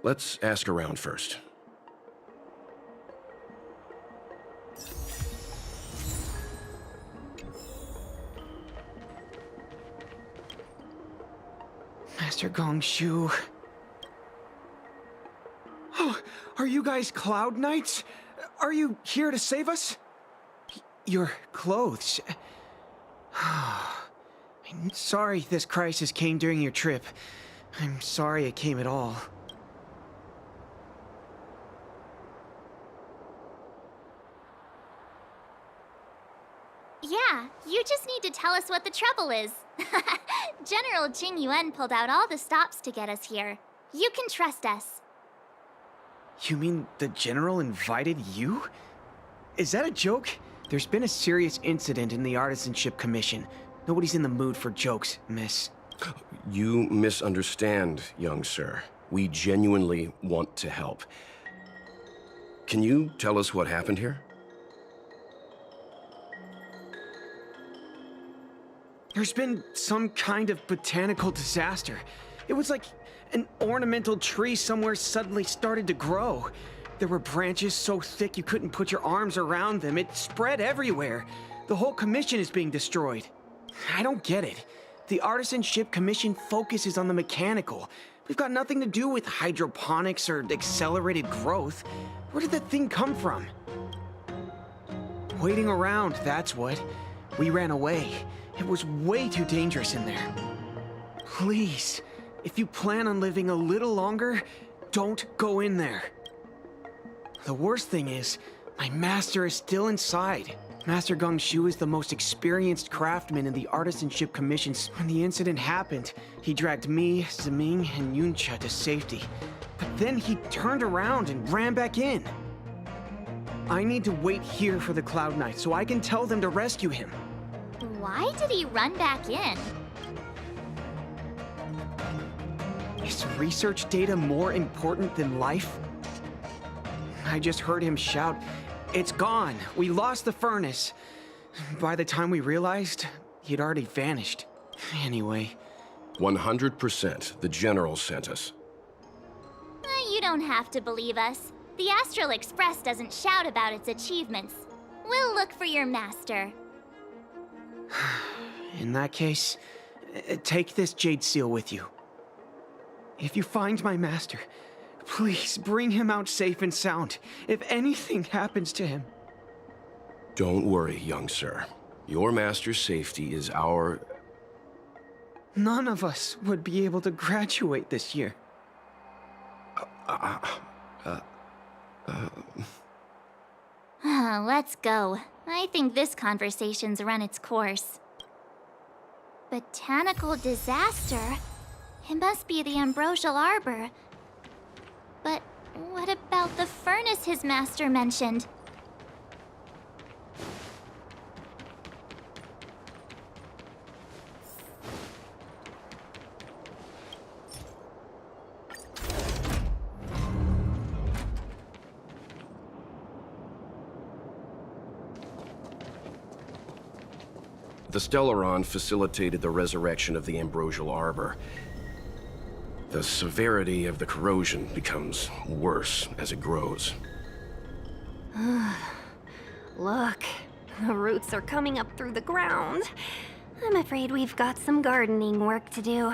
Let's ask around first. Master Gongshu. Oh, are you guys Cloud Knights? Are you here to save us? Your clothes. I'm sorry this crisis came during your trip. I'm sorry it came at all. Yeah, you just need to tell us what the trouble is. General Jing Yuan pulled out all the stops to get us here. You can trust us. You mean the General invited you? Is that a joke? There's been a serious incident in the Artisanship Commission. Nobody's in the mood for jokes, miss. You misunderstand, young sir. We genuinely want to help. Can you tell us what happened here? There's been some kind of botanical disaster. It was like an ornamental tree somewhere suddenly started to grow. There were branches so thick you couldn't put your arms around them. It spread everywhere. The whole commission is being destroyed. I don't get it. The Artisanship Commission focuses on the mechanical. We've got nothing to do with hydroponics or accelerated growth. Where did that thing come from? Waiting around, that's what. We ran away. It was way too dangerous in there. Please, if you plan on living a little longer, don't go in there. The worst thing is, my master is still inside. Master Gongshu is the most experienced craftsman in the Artisanship Commission. When the incident happened, he dragged me, Zeming, and Yuncha to safety. But then he turned around and ran back in. I need to wait here for the Cloud Knight so I can tell them to rescue him. Why did he run back in? research data more important than life? I just heard him shout, "It's gone! We lost the furnace!" By the time we realized, he'd already vanished. Anyway. 100%. The General sent us. You don't have to believe us. The Astral Express doesn't shout about its achievements. We'll look for your master. In that case, take this jade seal with you. If you find my master, please bring him out safe and sound, if anything happens to him. Don't worry, young sir. Your master's safety is our... None of us would be able to graduate this year. Let's go. I think this conversation's run its course. Botanical disaster? It must be the Ambrosial Arbor. But what about the furnace his master mentioned? The Stellaron facilitated the resurrection of the Ambrosial Arbor. The severity of the corrosion becomes worse as it grows. Look, the roots are coming up through the ground. I'm afraid we've got some gardening work to do.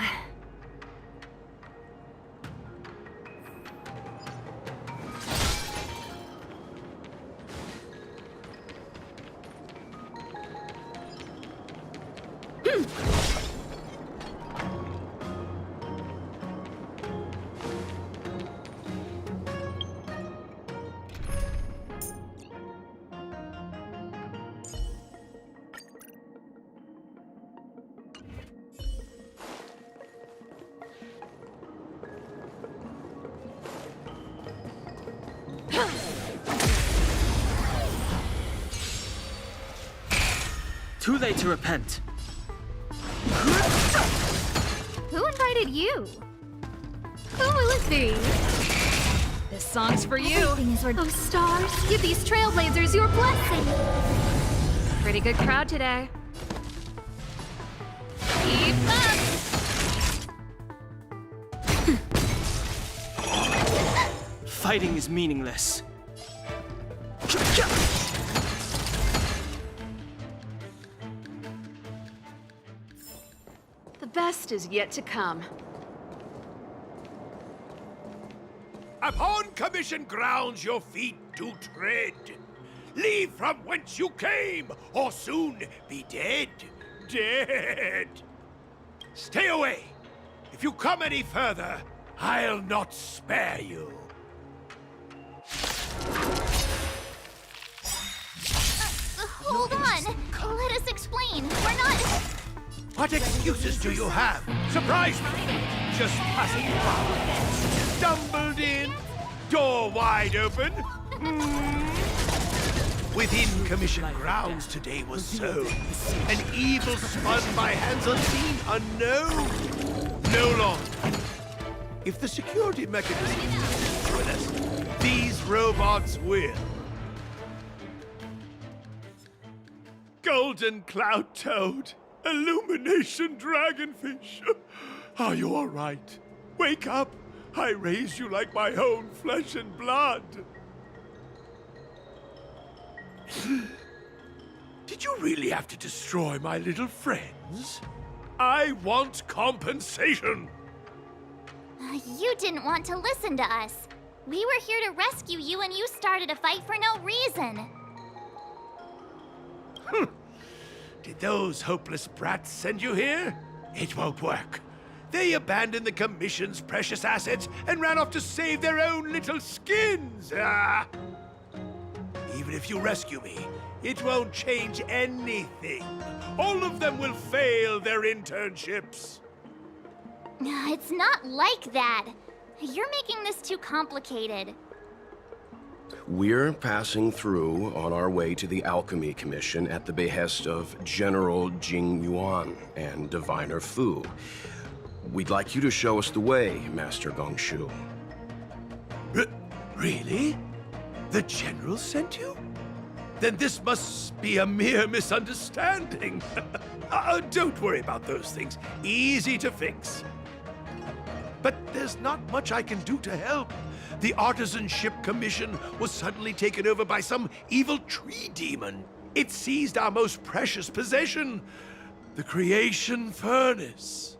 Too late to repent. Who invited you? Who is he? This song's for you. Everything is Oh, stars, give these trailblazers your blessing. Pretty good crowd today. Keep up. Fighting is meaningless. The best is yet to come. Upon commission grounds your feet do tread. Leave from whence you came, or soon be dead. Dead. Stay away. If you come any further, I'll not spare you. Hold on. Let us explain. We're not... What excuses do you have? Surprise me! Just passing by. Stumbled in, door wide open. Within commission grounds today was sown an evil spun by hands unseen, unknown. No longer. If the security mechanism is with us, these robots will. Golden Cloud Toad. Illumination Dragonfish! Are you all right? Wake up! I raised you like my own flesh and blood! Did you really have to destroy my little friends? I want compensation! You didn't want to listen to us. We were here to rescue you and you started a fight for no reason. Did those hopeless brats send you here? It won't work. They abandoned the Commission's precious assets and ran off to save their own little skins. Ah! Even if you rescue me, it won't change anything. All of them will fail their internships. It's not like that. You're making this too complicated. We're passing through on our way to the Alchemy Commission at the behest of General Jing Yuan and Diviner Fu. We'd like you to show us the way, Master Gongshu. Really? The General sent you? Then this must be a mere misunderstanding. Don't worry about those things. Easy to fix. But there's not much I can do to help. The Artisanship Commission was suddenly taken over by some evil tree demon. It seized our most precious possession, the Creation Furnace.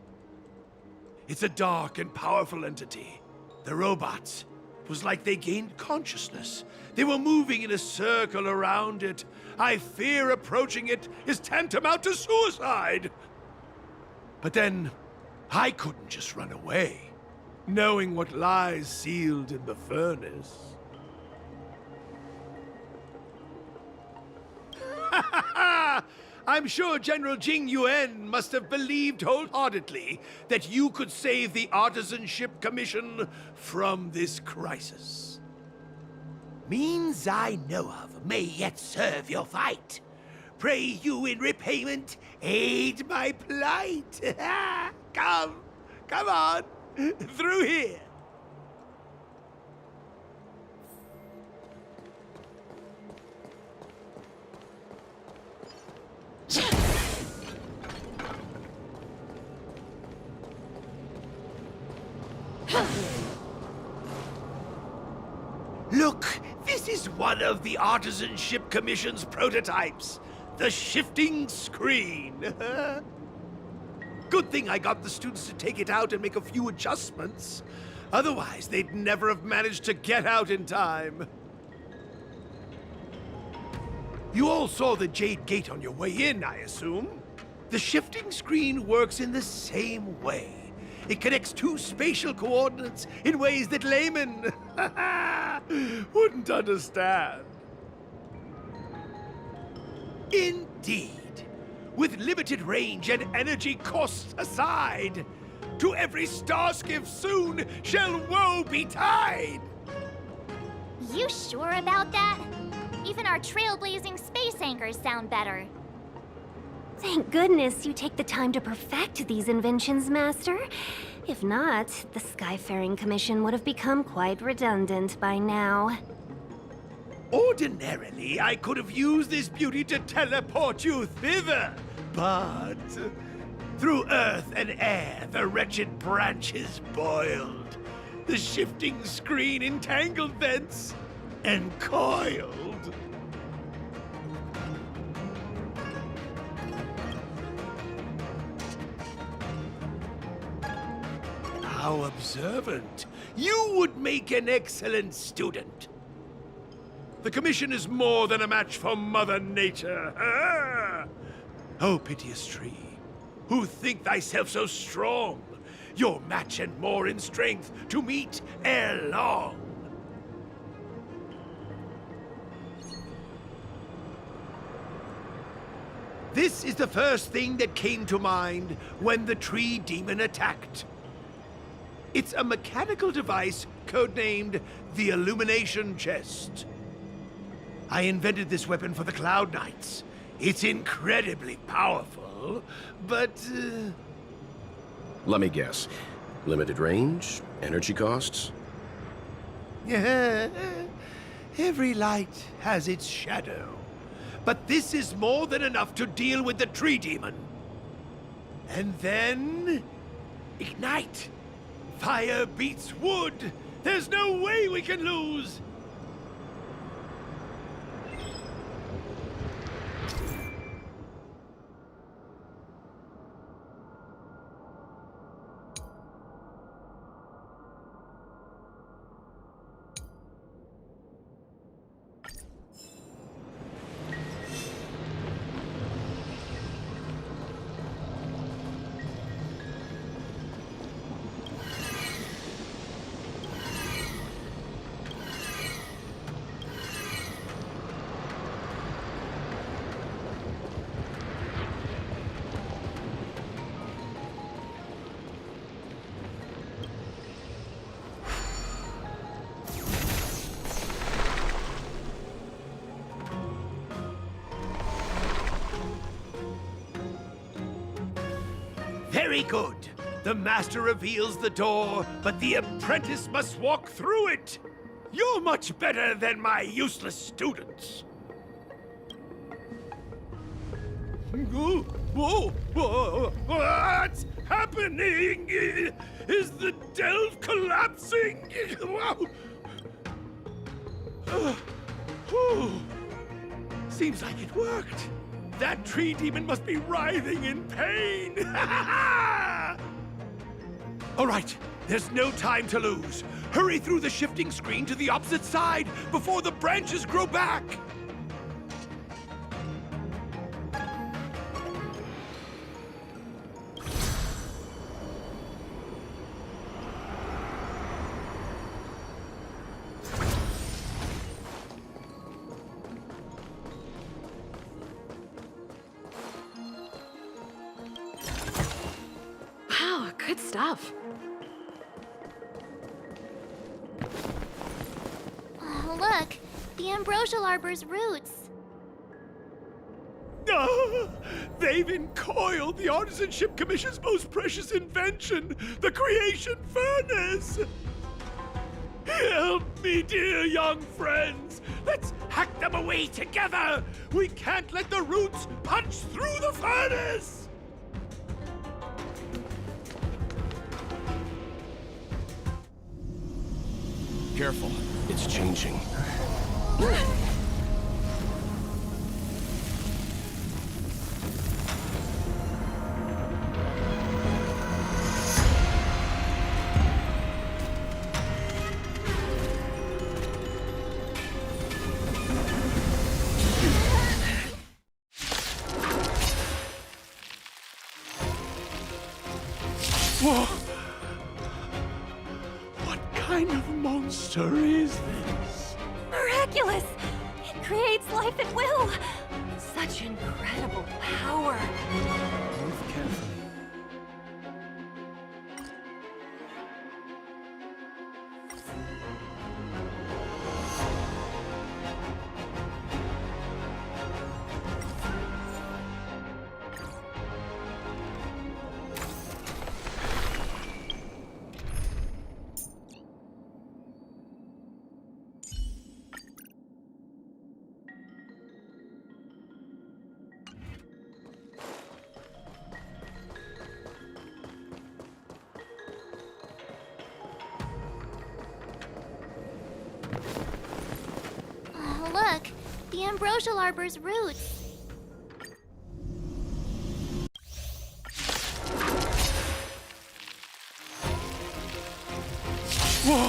It's a dark and powerful entity. The robots, it was like they gained consciousness. They were moving in a circle around it. I fear approaching it is tantamount to suicide. But then, I couldn't just run away, knowing what lies sealed in the furnace. I'm sure General Jing Yuan must have believed wholeheartedly that you could save the Artisanship Commission from this crisis. Means I know of may yet serve your fight. Pray you in repayment aid my plight. Come on, through here. Look, this is one of the Artisanship Commission's prototypes. The shifting screen. Good thing I got the students to take it out and make a few adjustments. Otherwise, they'd never have managed to get out in time. You all saw the Jade Gate on your way in, I assume? The shifting screen works in the same way. It connects two spatial coordinates in ways that laymen wouldn't understand. Indeed. With limited range and energy costs aside, to every starskiff soon shall woe betide! You sure about that? Even our trailblazing space anchors sound better. Thank goodness you take the time to perfect these inventions, Master. If not, the Skyfaring Commission would have become quite redundant by now. Ordinarily, I could have used this beauty to teleport you thither, but through earth and air, the wretched branches boiled. The shifting screen entangled thence and coiled. How observant. You would make an excellent student. The Commission is more than a match for Mother Nature. Ah! Oh, piteous tree, who think thyself so strong, your match and more in strength to meet ere long. This is the first thing that came to mind when the tree demon attacked. It's a mechanical device codenamed the Illumination Chest. I invented this weapon for the Cloud Knights. It's incredibly powerful, but... Let me guess. Limited range? Energy costs? Every light has its shadow. But this is more than enough to deal with the tree demon. And then... ignite! Fire beats wood! There's no way we can lose! Very good. The master reveals the door, but the apprentice must walk through it. You're much better than my useless students. Whoa! What's happening? Is the delve collapsing? Seems like it worked. That tree demon must be writhing in pain. All right, there's no time to lose. Hurry through the shifting screen to the opposite side before the branches grow back. Wow, good stuff. Oh, look, the ambrosial arbor's roots. They've encoiled the Artisanship Commission's most precious invention, the creation furnace! Help me, dear young friends! Let's hack them away together! We can't let the roots punch through the furnace! Careful, it's changing. Whoa! What kind of monster is this? Miraculous! It creates life at will! Such incredible power! Move carefully. Oh, look, the ambrosial arbor's roots. Whoa!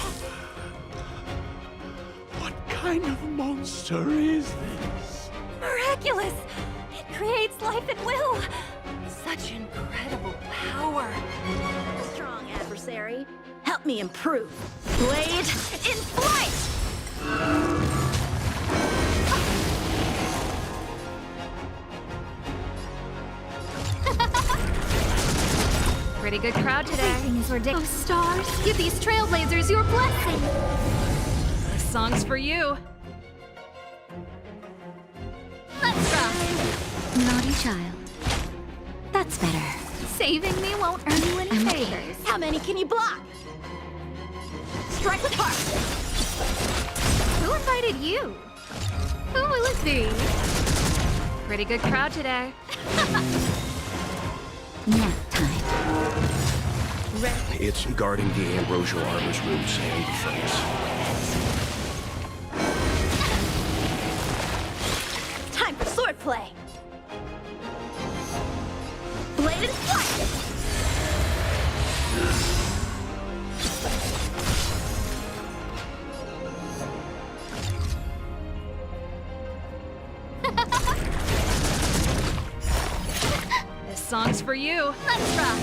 What kind of monster is this? Miraculous! It creates life at will! Such incredible power! A strong adversary. Help me improve. Blade in flight! Pretty good crowd today. Everything is ridiculous. Oh, stars, give these trailblazers your blessing! This song's for you. Let's rock! Naughty child. That's better. Saving me won't earn you any favors. How many can you block? Strike with heart. Who invited you? Who will it be? Pretty good crowd today. Nap time. It's guarding the ambrosial arbor's roots and the furnace. Time for swordplay. Blade in flight. This song's for you. Let's rock!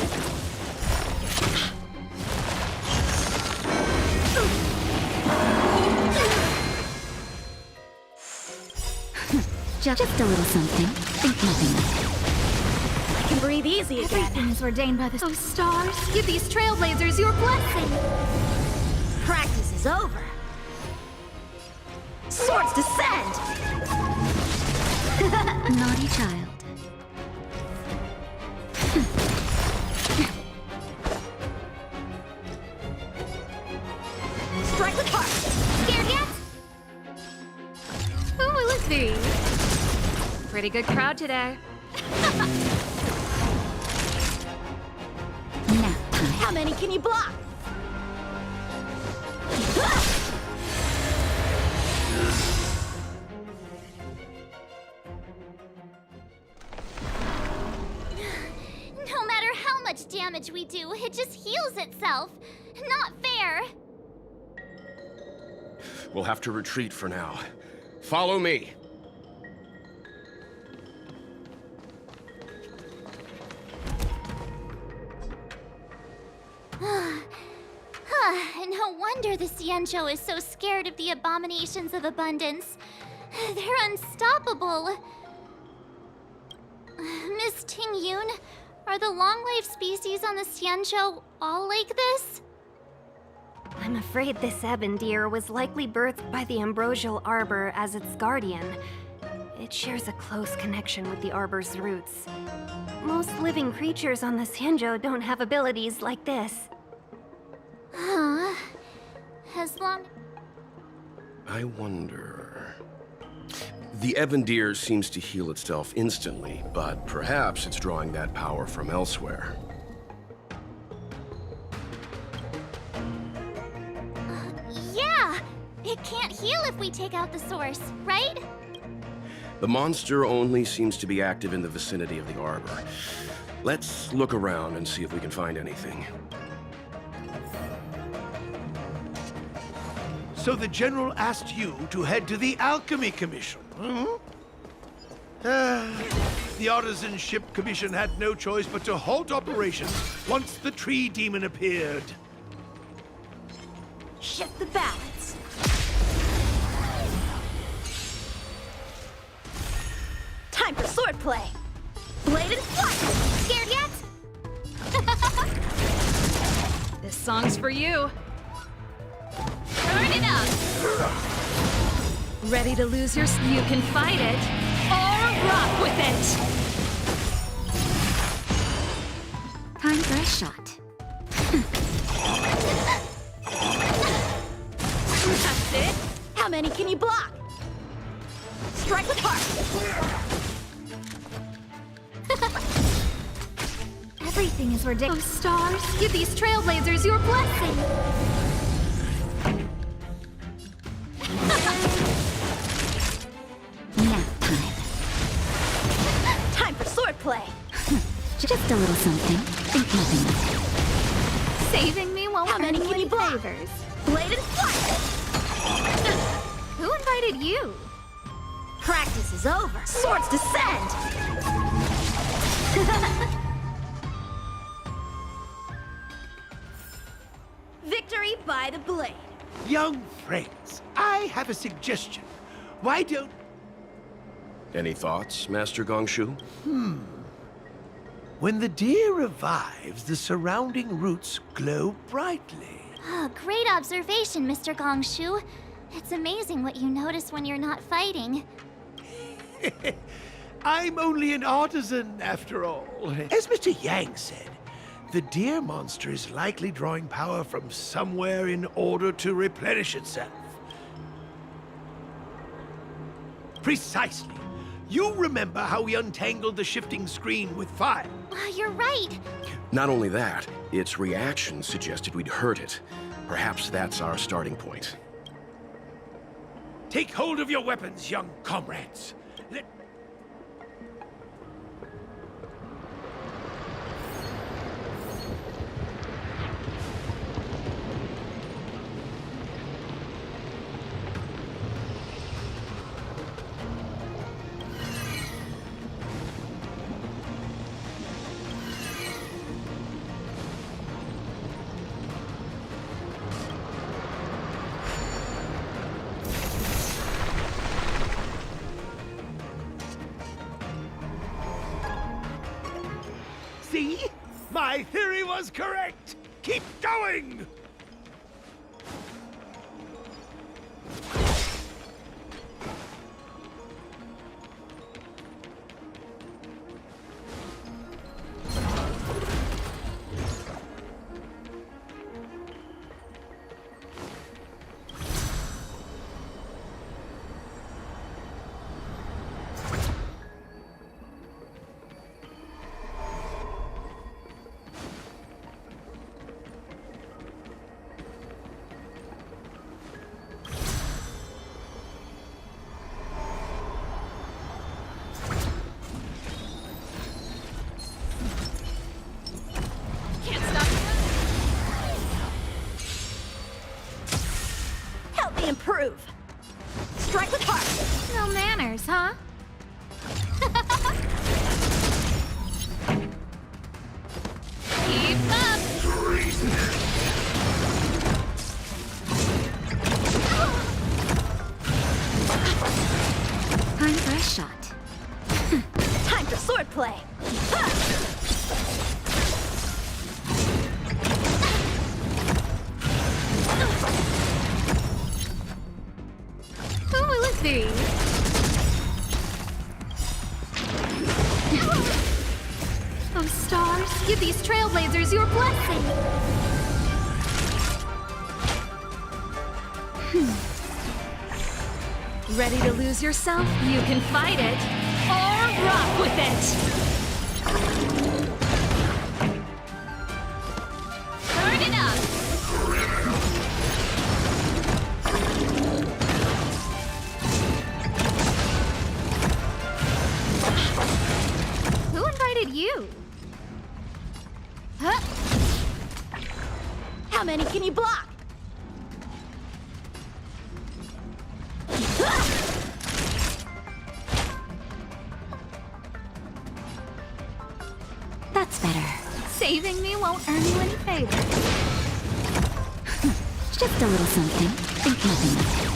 Just a little something. Think nothing of it. I can breathe easy again. Everything is ordained by the Oh, stars, give these trailblazers your blessing! Practice is over. Swords descend! Naughty child. thee? Pretty good crowd today. How many can you block? No matter how much damage we do, it just heals itself. Not fair. We'll have to retreat for now. Follow me. No wonder the Xianzhou is so scared of the abominations of abundance. They're unstoppable. Miss Ting Yun, are the long-life species on the Xianzhou all like this? I'm afraid this ebon deer was likely birthed by the ambrosial arbor as its guardian. It shares a close connection with the arbor's roots. Most living creatures on the Xianzhou don't have abilities like this. Huh. As long... I wonder... The ebon deer seems to heal itself instantly, but perhaps it's drawing that power from elsewhere. Yeah! It can't heal if we take out the source, right? The monster only seems to be active in the vicinity of the arbor. Let's look around and see if we can find anything. So the General asked you to head to the Alchemy Commission, hmm? The Artisan Ship Commission had no choice but to halt operations once the tree demon appeared. Shift the balance. Time for swordplay. Blade and flight. Scared yet? This song's for you. Turn it up! Ready to lose your... You can fight it, or rock with it! Time for a shot. That's it? How many can you block? Strike with heart. Everything is ridiculous. Oh, stars, give these trailblazers your blessing! Nap time. Time for swordplay. Just a little something. Think nothing of it. Saving me while How many can you block? favors. Blade and flight. Who invited you? Practice is over. Swords descend. Victory by the blade. Young friends, I have a suggestion. Why don't... Any thoughts, Master Gongshu? When the deer revives, the surrounding roots glow brightly. Oh, great observation, Mr. Gongshu. It's amazing what you notice when you're not fighting. I'm only an artisan, after all. As Mr. Yang said, the deer monster is likely drawing power from somewhere in order to replenish itself. Precisely. You remember how we untangled the shifting screen with fire? You're right. Not only that, its reaction suggested we'd hurt it. Perhaps that's our starting point. Take hold of your weapons, young comrades. See? My theory was correct! Keep going! groove. Strike with heart. No manners, huh? Keep up! Time for a shot. Time for swordplay. Who will it be? Oh, stars, give these trailblazers your blessing! Ready to lose yourself? You can fight it, or rock with it! Turn it up! Who invited you? Huh? How many can you block? That's better. Saving me won't earn you any favors. Just a little something. Think nothing of it.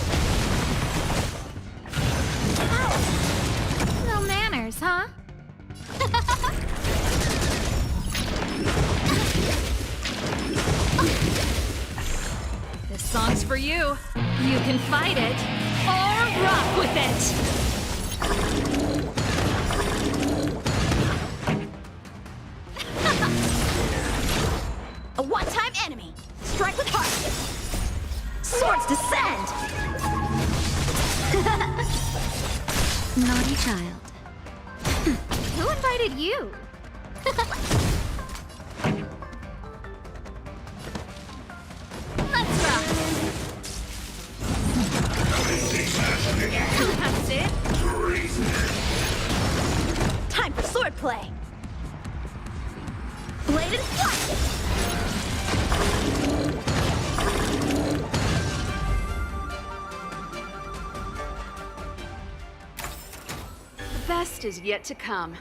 No manners, huh? This song's for you. You can fight it, or rock with it! A one-time enemy. Strike with heart. Swords descend. Naughty child. Who invited you? Let's rock! That's it! Time for swordplay. Bladed flight. The best is yet to come.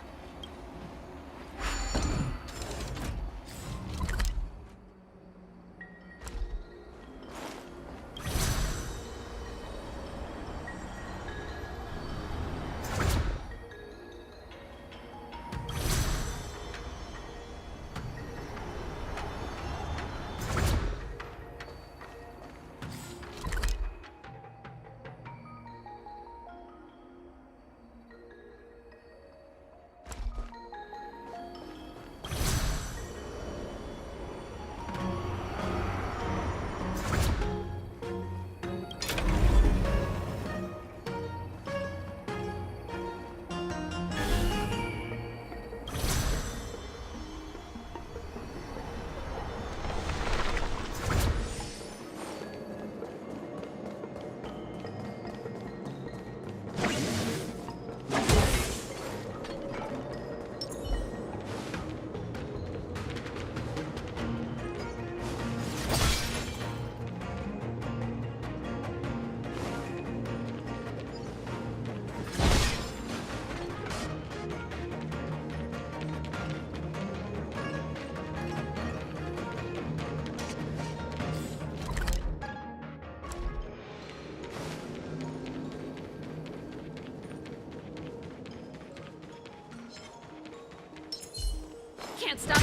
Can't stop.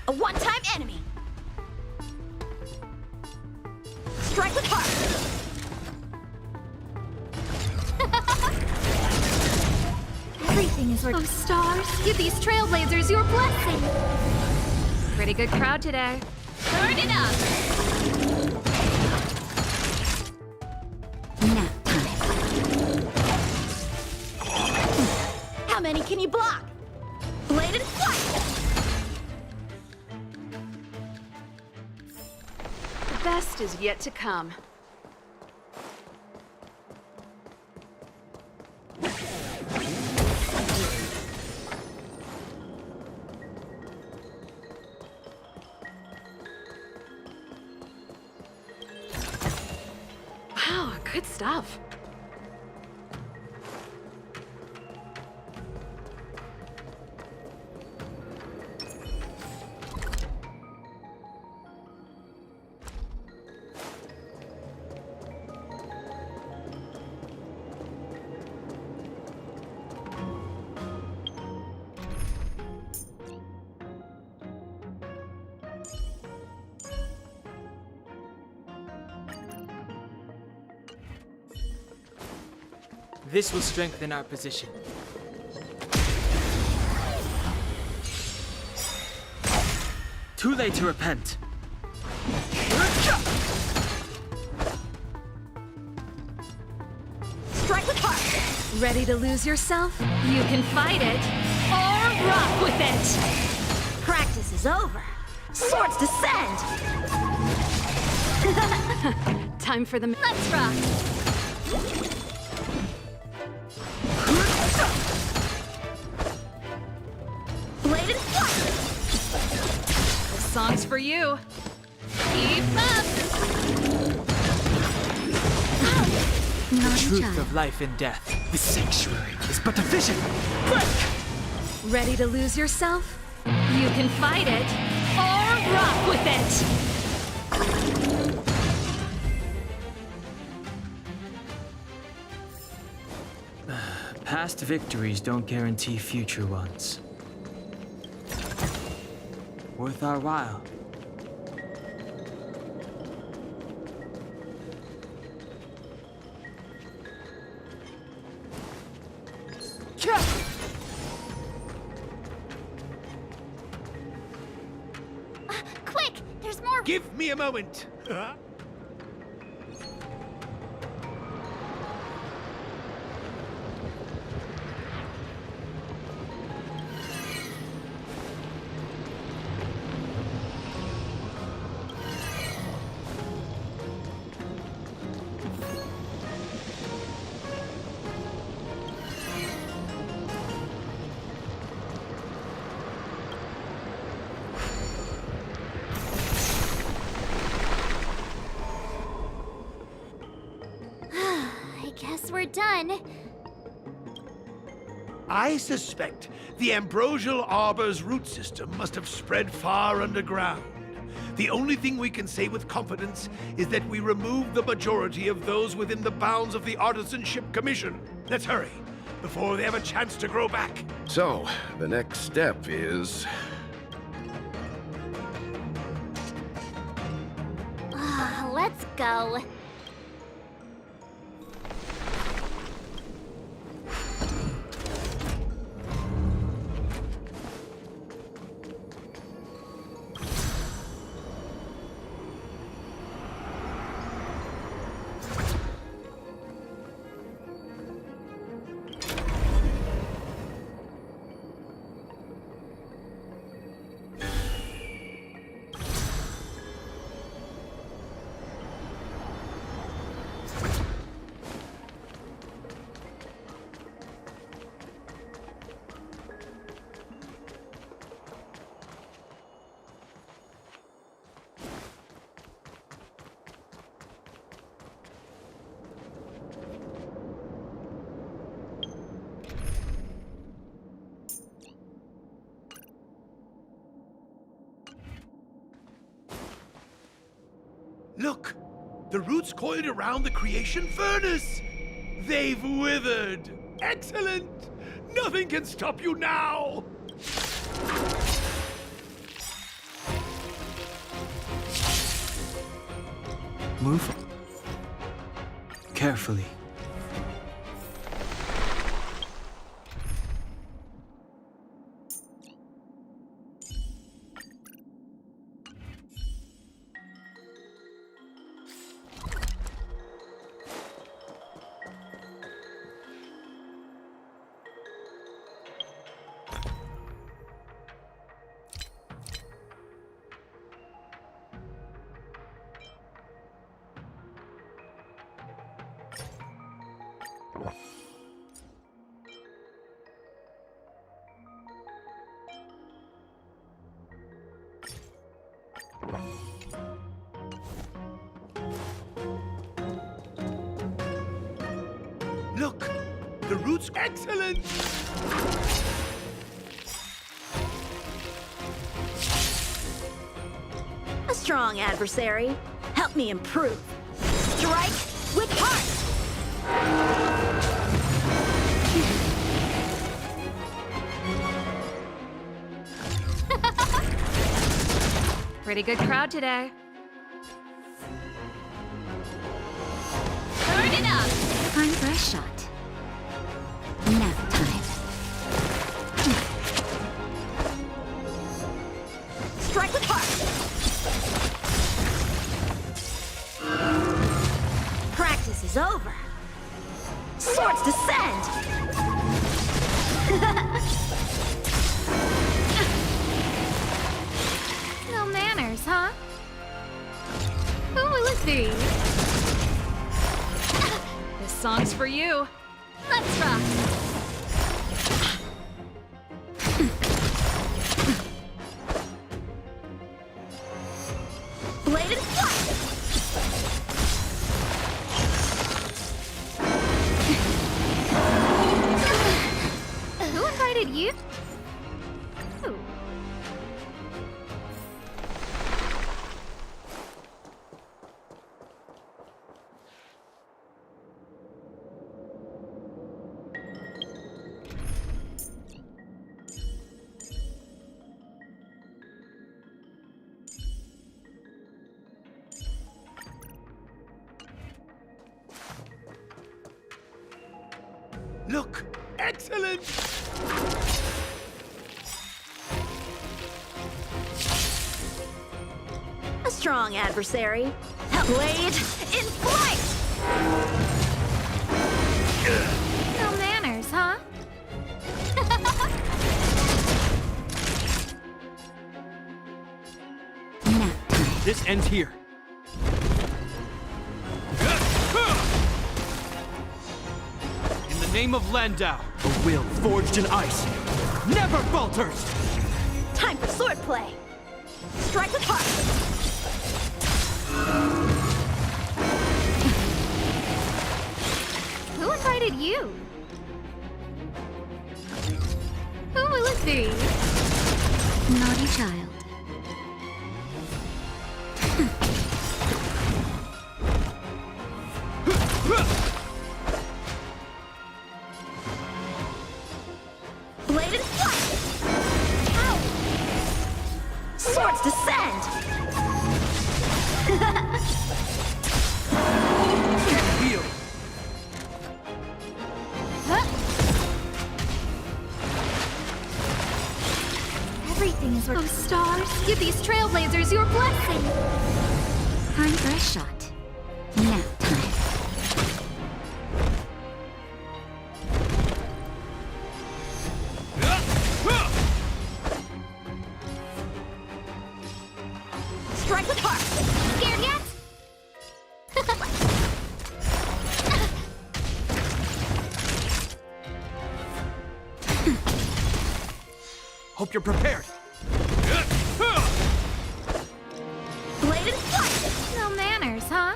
A one-time enemy. Strike with heart. Everything is working. Oh, stars, give these trailblazers your blessing. Pretty good crowd today. Turn it up. Nap time. How many can you block? Bladed flight. The best is yet to come. Good stuff. This will strengthen our position. Too late to repent. Strike with heart. Ready to lose yourself? You can fight it or rock with it. Practice is over. Swords descend! Time for the... Let's rock! Blade and flight! This song's for you. Keep up! The truth of life and death. The sanctuary is but a vision. Quick! Ready to lose yourself? You can fight it or rock with it. Past victories don't guarantee future ones. Worth our while. Quick! There's more. Give me a moment. I guess we're done. I suspect the Ambrosial Arbor's root system must have spread far underground. The only thing we can say with confidence is that we removed the majority of those within the bounds of the Artisanship Commission. Let's hurry, before they have a chance to grow back. So, the next step is... Let's go. Look! The roots coiled around the creation furnace! They've withered! Excellent! Nothing can stop you now! Move carefully. Look, the route's excellent! A strong adversary. Help me improve. Strike with heart! Pretty good crowd today. Turn it up! Time for a shot. Nap time. Strike with heart! Practice is over. Swords descend! No manners, huh? Who will it be? This song's for you. Let's rock! Bladed flight! Who invited you? Who? Look, excellent! A strong adversary. Blade in flight! No manners, huh? This ends here. In the name of Landau, a will forged in ice never falters! Time for swordplay. Strike with heart! Who invited you? Who will it be? Naughty child. Bladed flight! Ow! Swords descend! Heal! Everything is working. Oh, stars, give these trailblazers your blessing. Time for a shot. Nap time. Strike with heart! Scared yet? Hope you're prepared. Bladed flight! No manners, huh?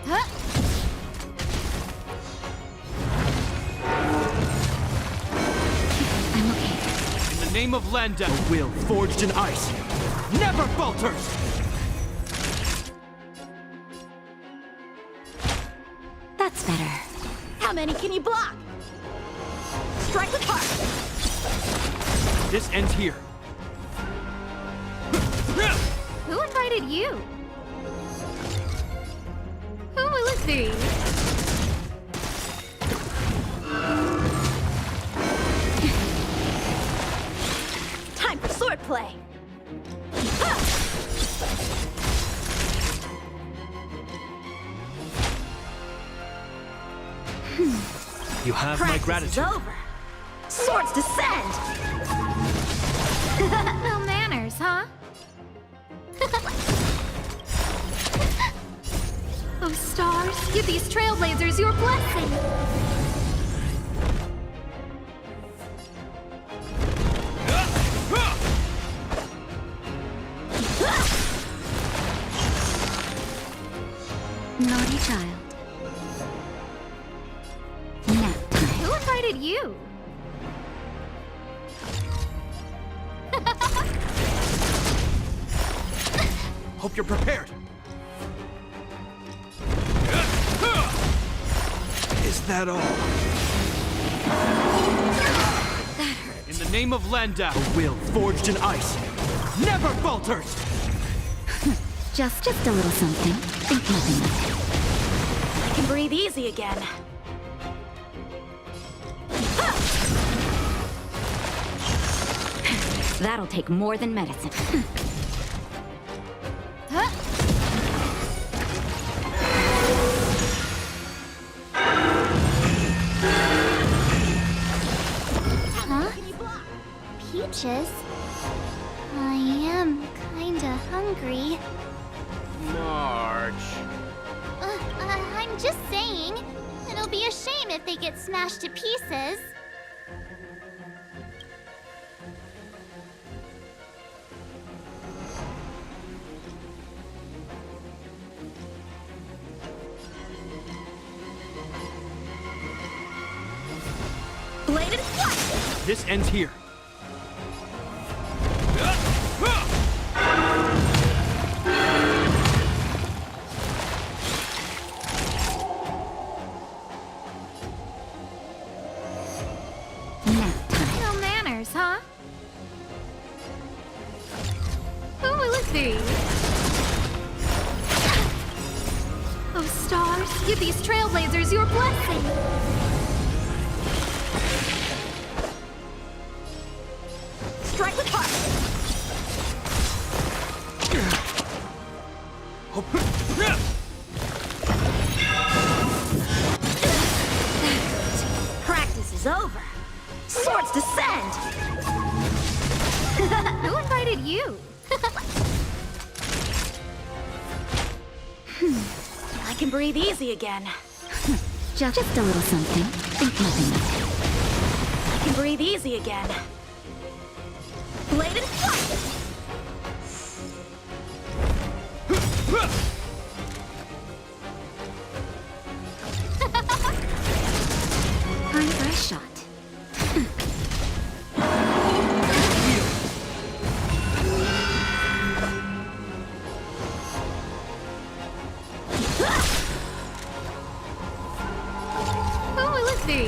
Huh? I'm okay. In the name of Landau, a will forged in ice never falters! That's better. How many can you block? Strike with heart! This ends here. Who invited you? Who will it be? Time for swordplay! You have Practice my is gratitude. over. Swords descend! No manners, huh? Oh, stars, give these trailblazers your blessing. Naughty child. Nap invited you? Hope you're prepared. Is that all? In the name of Landau. A will forged in ice never falters! Just a little something. Think nothing of it. I can breathe easy again. That'll take more than medicine. Huh? Peaches? I am kinda hungry. March. I'm just saying. It'll be a shame if they get smashed to pieces. Bladed flash! This ends here. No manners, huh? Who will it be? Oh, stars, give these trailblazers your blessing! Strike with heart! Practice is over. Swords descend! Who invited you? I can breathe easy again. Just a little something. Think nothing of it. I can breathe easy again. Bladed flash! Time for a shot. Who will it be?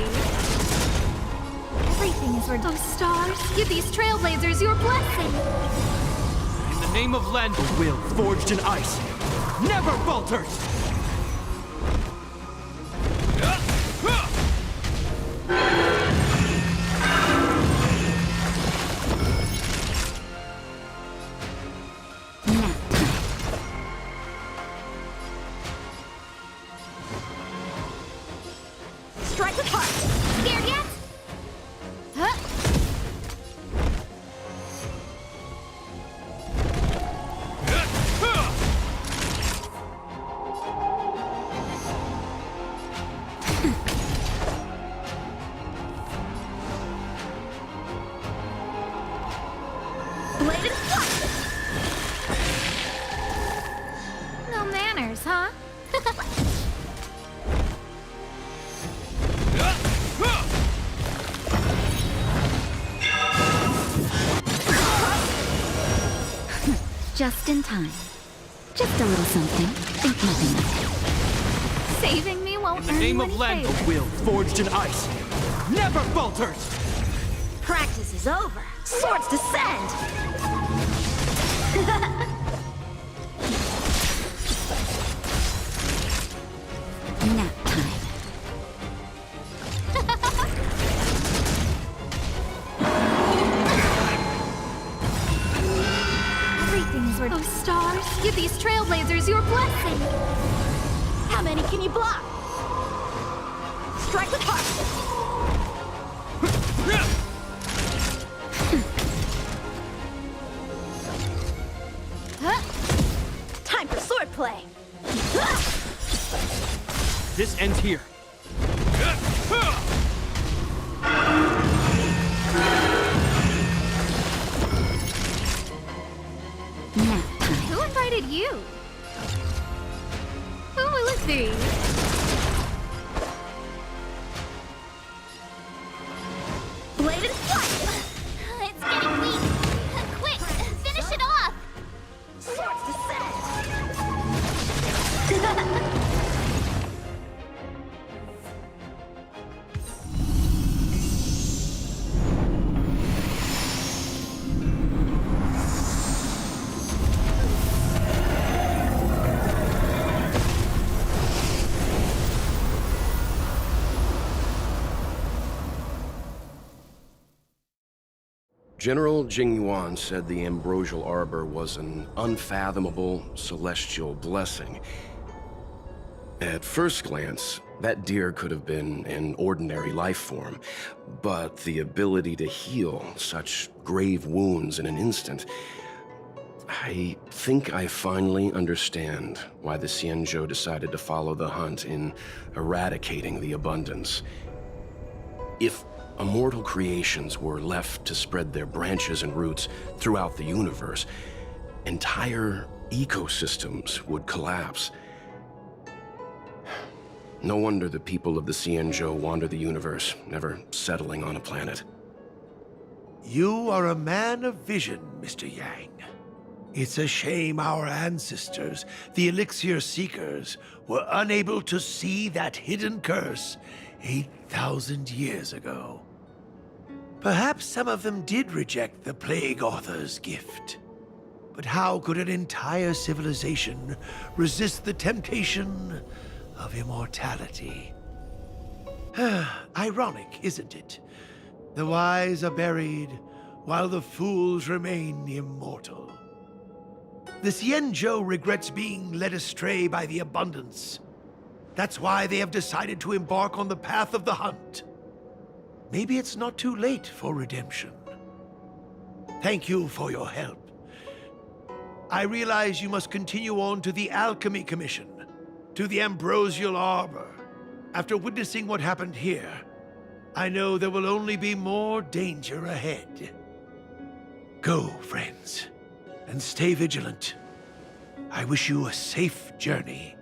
Everything is worth. Oh, stars, give these trailblazers your blessing! In the name of Landau. A will forged in ice never falters! Strike with heart! Scared yet? Huh? Bladed flash! No manners, huh? Just in time. Just a little something. Think nothing of it. Saving me won't In the earn name you of any Landau. favors. Will forged in ice never falters! Practice is over. Swords descend! Nap time. Everything is worth. Oh, stars, give these trailblazers your blessing! How many can you block? Strike with heart! Time for swordplay! This ends here. Nap time. Who invited you? Who will it be? General Jingyuan said the Ambrosial Arbor was an unfathomable celestial blessing. At first glance, that deer could have been an ordinary life form, but the ability to heal such grave wounds in an instant... I think I finally understand why the Xianzhou decided to follow the hunt in eradicating the abundance. If immortal creations were left to spread their branches and roots throughout the universe, entire ecosystems would collapse. No wonder the people of the Xianzhou wander the universe, never settling on a planet. You are a man of vision, Mr. Yang. It's a shame our ancestors, the Elixir Seekers, were unable to see that hidden curse 8,000 years ago. Perhaps some of them did reject the Plague Author's gift. But how could an entire civilization resist the temptation of immortality? Ironic, isn't it? The wise are buried, while the fools remain immortal. The Xianzhou regrets being led astray by the abundance. That's why they have decided to embark on the path of the hunt. Maybe it's not too late for redemption. Thank you for your help. I realize you must continue on to the Alchemy Commission, to the Ambrosial Arbor. After witnessing what happened here, I know there will only be more danger ahead. Go, friends, and stay vigilant. I wish you a safe journey.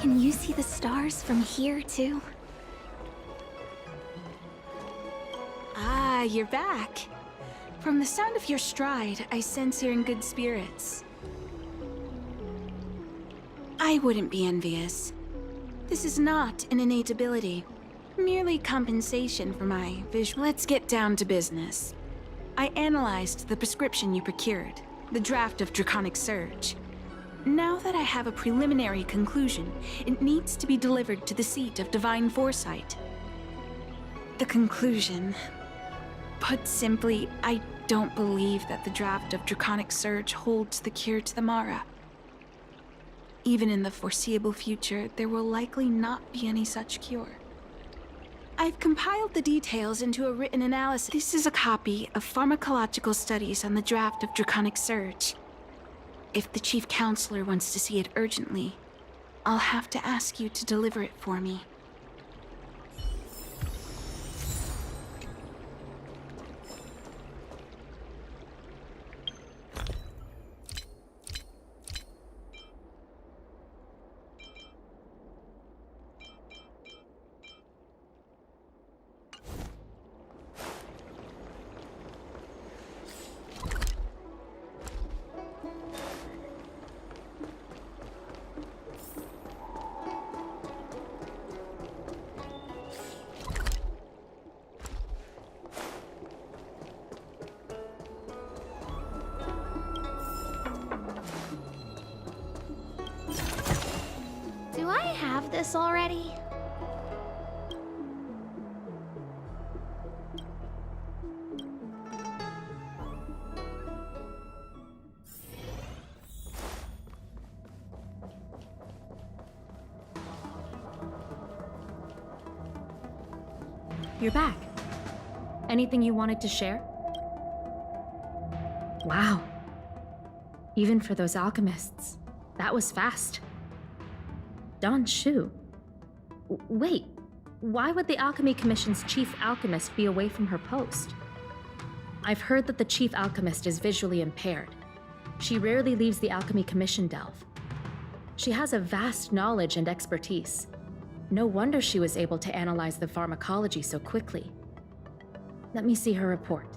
Can you see the stars from here, too? Ah, you're back. From the sound of your stride, I sense you're in good spirits. I wouldn't be envious. This is not an innate ability, merely compensation for my visual. Let's get down to business. I analyzed the prescription you procured, the draft of Draconic Surge. Now that I have a preliminary conclusion, it needs to be delivered to the seat of Divine Foresight. The conclusion... Put simply, I don't believe that the draft of Draconic Surge holds the cure to the Mara. Even in the foreseeable future, there will likely not be any such cure. I've compiled the details into a written analysis. This is a copy of pharmacological studies on the draft of Draconic Surge. If the Chief Counselor wants to see it urgently, I'll have to ask you to deliver it for me. this already? You're back. Anything you wanted to share? Wow. Even for those alchemists, that was fast. Don Shu. Wait, why would the Alchemy Commission's chief alchemist be away from her post? I've heard that the chief alchemist is visually impaired. She rarely leaves the Alchemy Commission delve. She has a vast knowledge and expertise. No wonder she was able to analyze the pharmacology so quickly. Let me see her report.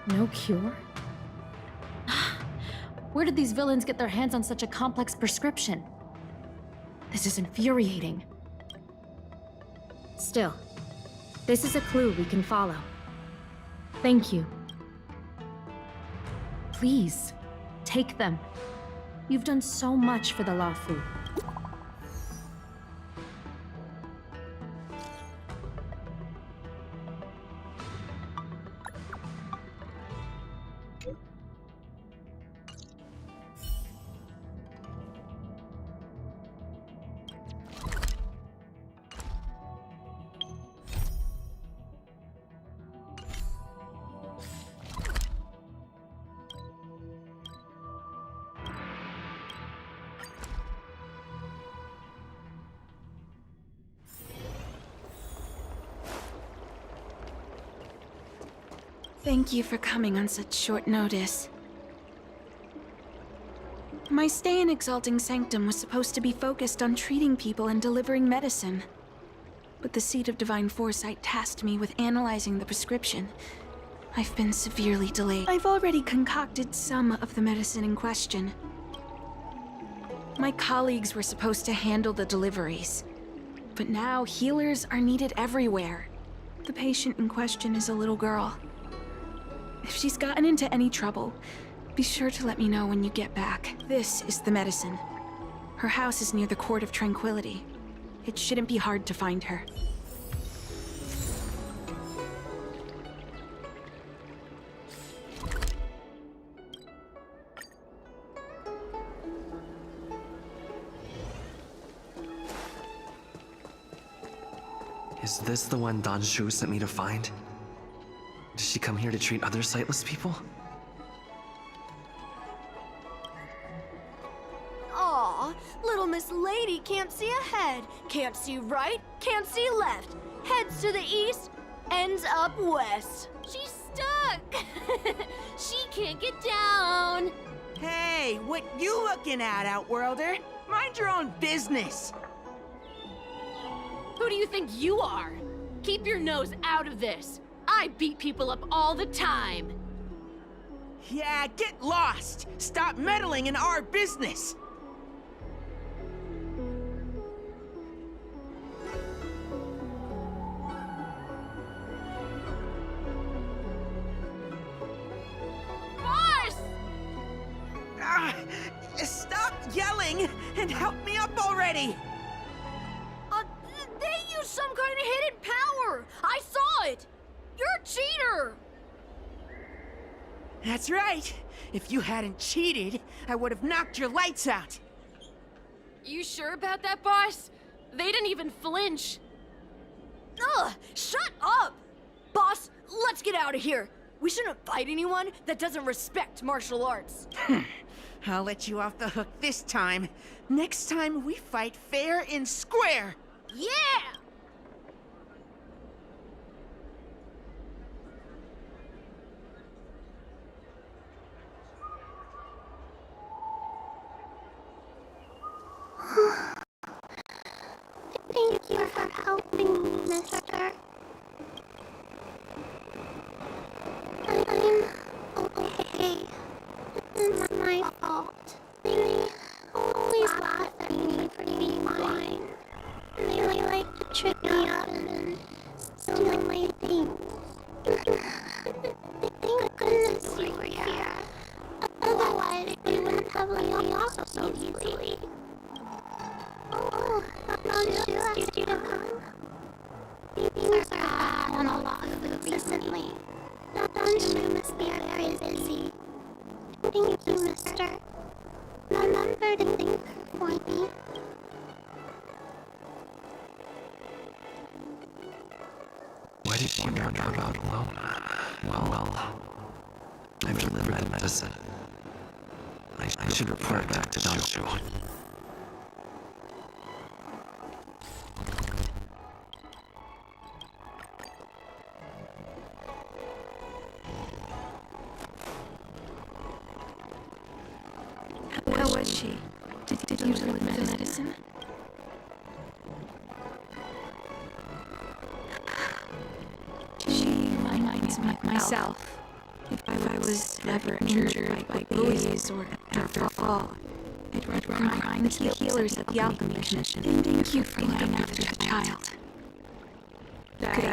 No cure? Where did these villains get their hands on such a complex prescription? This is infuriating. Still, this is a clue we can follow. Thank you. Please, take them. You've done so much for the Laofu. Thank you for coming on such short notice. My stay in Exalting Sanctum was supposed to be focused on treating people and delivering medicine. But the Seat of Divine Foresight tasked me with analyzing the prescription. I've been severely delayed. I've already concocted some of the medicine in question. My colleagues were supposed to handle the deliveries. But now healers are needed everywhere. The patient in question is a little girl. If she's gotten into any trouble, be sure to let me know when you get back. This is the medicine. Her house is near the Court of Tranquility. It shouldn't be hard to find her. Is this the one Don Shu sent me to find? Did she come here to treat other sightless people? Aw, little Miss Lady can't see ahead, can't see right, can't see left. Heads to the east, ends up west. She's stuck! She can't get down! Hey, what you looking at, Outworlder? Mind your own business! Who do you think you are? Keep your nose out of this. I beat people up all the time. Yeah, get lost! Stop meddling in our business! Boss! Stop yelling and help me up already! They used some kind of hidden power! I saw it! You're a cheater! That's right. If you hadn't cheated, I would have knocked your lights out. You sure about that, boss? They didn't even flinch. Ugh! Shut up! Boss, let's get out of here. We shouldn't fight anyone that doesn't respect martial arts. I'll let you off the hook this time. Next time, we fight fair and square. Yeah! Thank you for helping me, mister. I'm okay. It's my fault. They always laugh at me for being blind. And they like to trip me up and steal my things. Thank goodness you were here. easily. Oh, Don Shu asked you to come. Things are bad on a lot of food recently. Don Shu must be very busy. Thank you, mister. Remember to think for me. Why did you wander about alone? Well, I've delivered the medicine. I should report back to Don Shu. How was she? Did you deliver the medicine? She reminds me of myself. If I was ever injured by bullies or after a fall, I'd run crying to the healers at the Alchemy Commission. Thank you for looking after the child. Could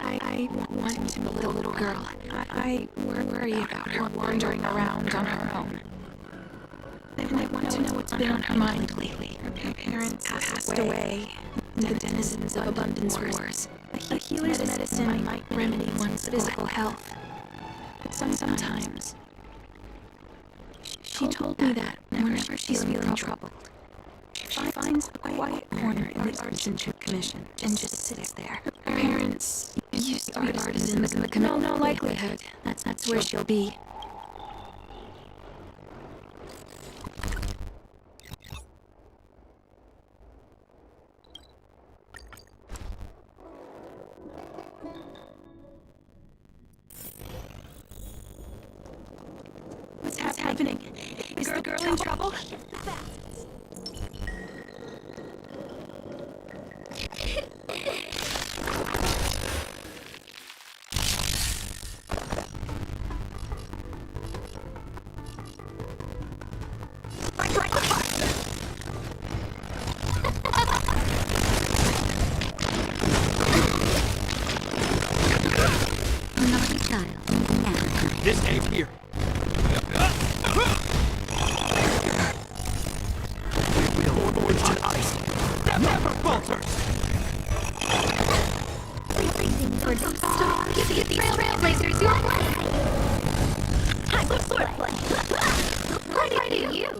I want to meet the little girl. I worry about her wandering around on her own. I want to know what's been on her mind lately. Her parents passed away. The denizens of Abundance Wars. A healer's medicine might remedy one's physical health. But sometimes... She told me that whenever she's feeling troubled, she finds a quiet corner in the Artisanship Commission and just sits there. Her parents used to be artisans in the commission. No likelihood. That's where she'll be. What's happening? Is the girl in trouble? This ain't here. We will forge to ice. That never falters. Stop. Give these trailblazers your I look for Why do you?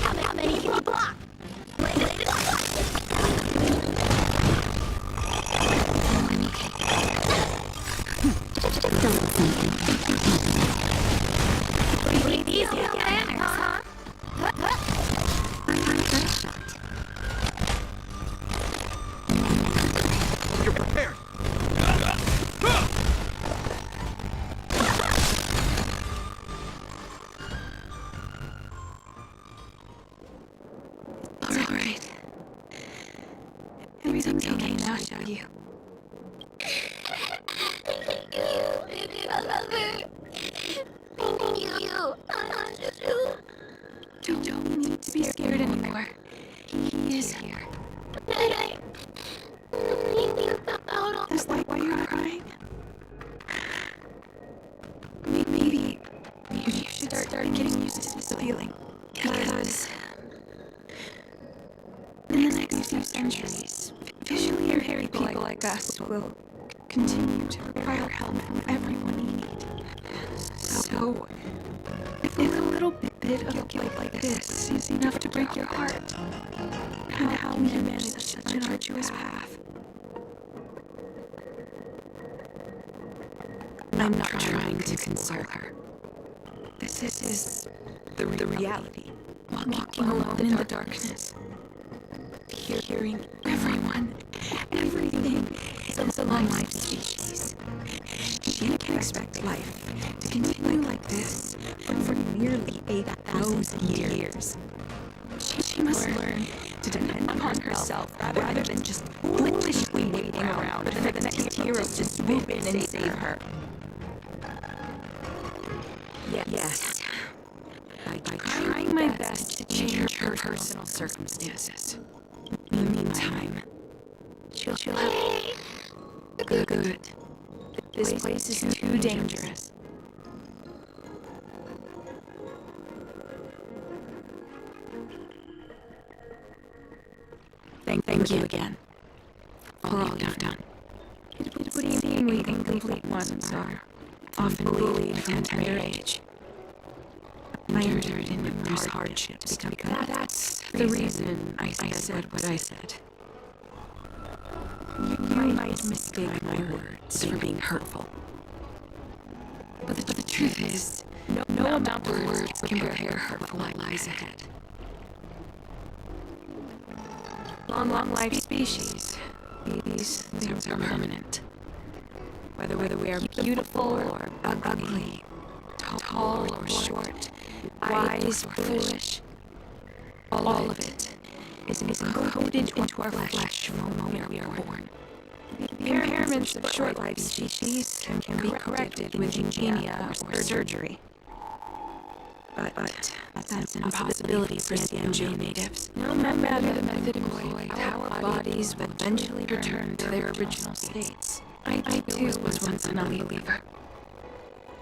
How many can you block? These banners, huh? You're prepared. It's all right. Everything's okay now, shall you? Don't need to be scared anymore. He is here. Is that why you're crying? Maybe you should start getting used to this feeling. Because in the next few centuries, visually impaired people like us will continue to require help from everyone in need. So, if a little bit of guilt like this is enough to break your heart, how will you manage such an arduous path? I'm not trying to console her. This is the reality. Walking alone in the darkness. Hearing everyone, everything is a life species. She can expect life to continue like this for nearly 8,000 years. She must learn to depend upon herself rather than just foolishly waiting around for the next hero to swoop in and save her. Yes, I trying my best to change her personal circumstances. In the meantime, she'll have... Good. This place is too dangerous. Thank you again for all you've done. It would seem we incomplete ones are often bullied from a tender age. I endured numerous hardships because that's the reason I said what I said. You might mistake my words for being hurtful. But the truth is, no amount of words can prepare her for what lies ahead. Long life species. These things are permanent. Whether we are beautiful or ugly, tall or short, wise or foolish, all of it is encoded into our flesh from the moment we are born. The impairments of short-life species can be corrected with ingenia or surgery. But that's an impossibility for CNJ natives. No matter the method employed, our bodies will eventually return to their original states. I too was once an unbeliever.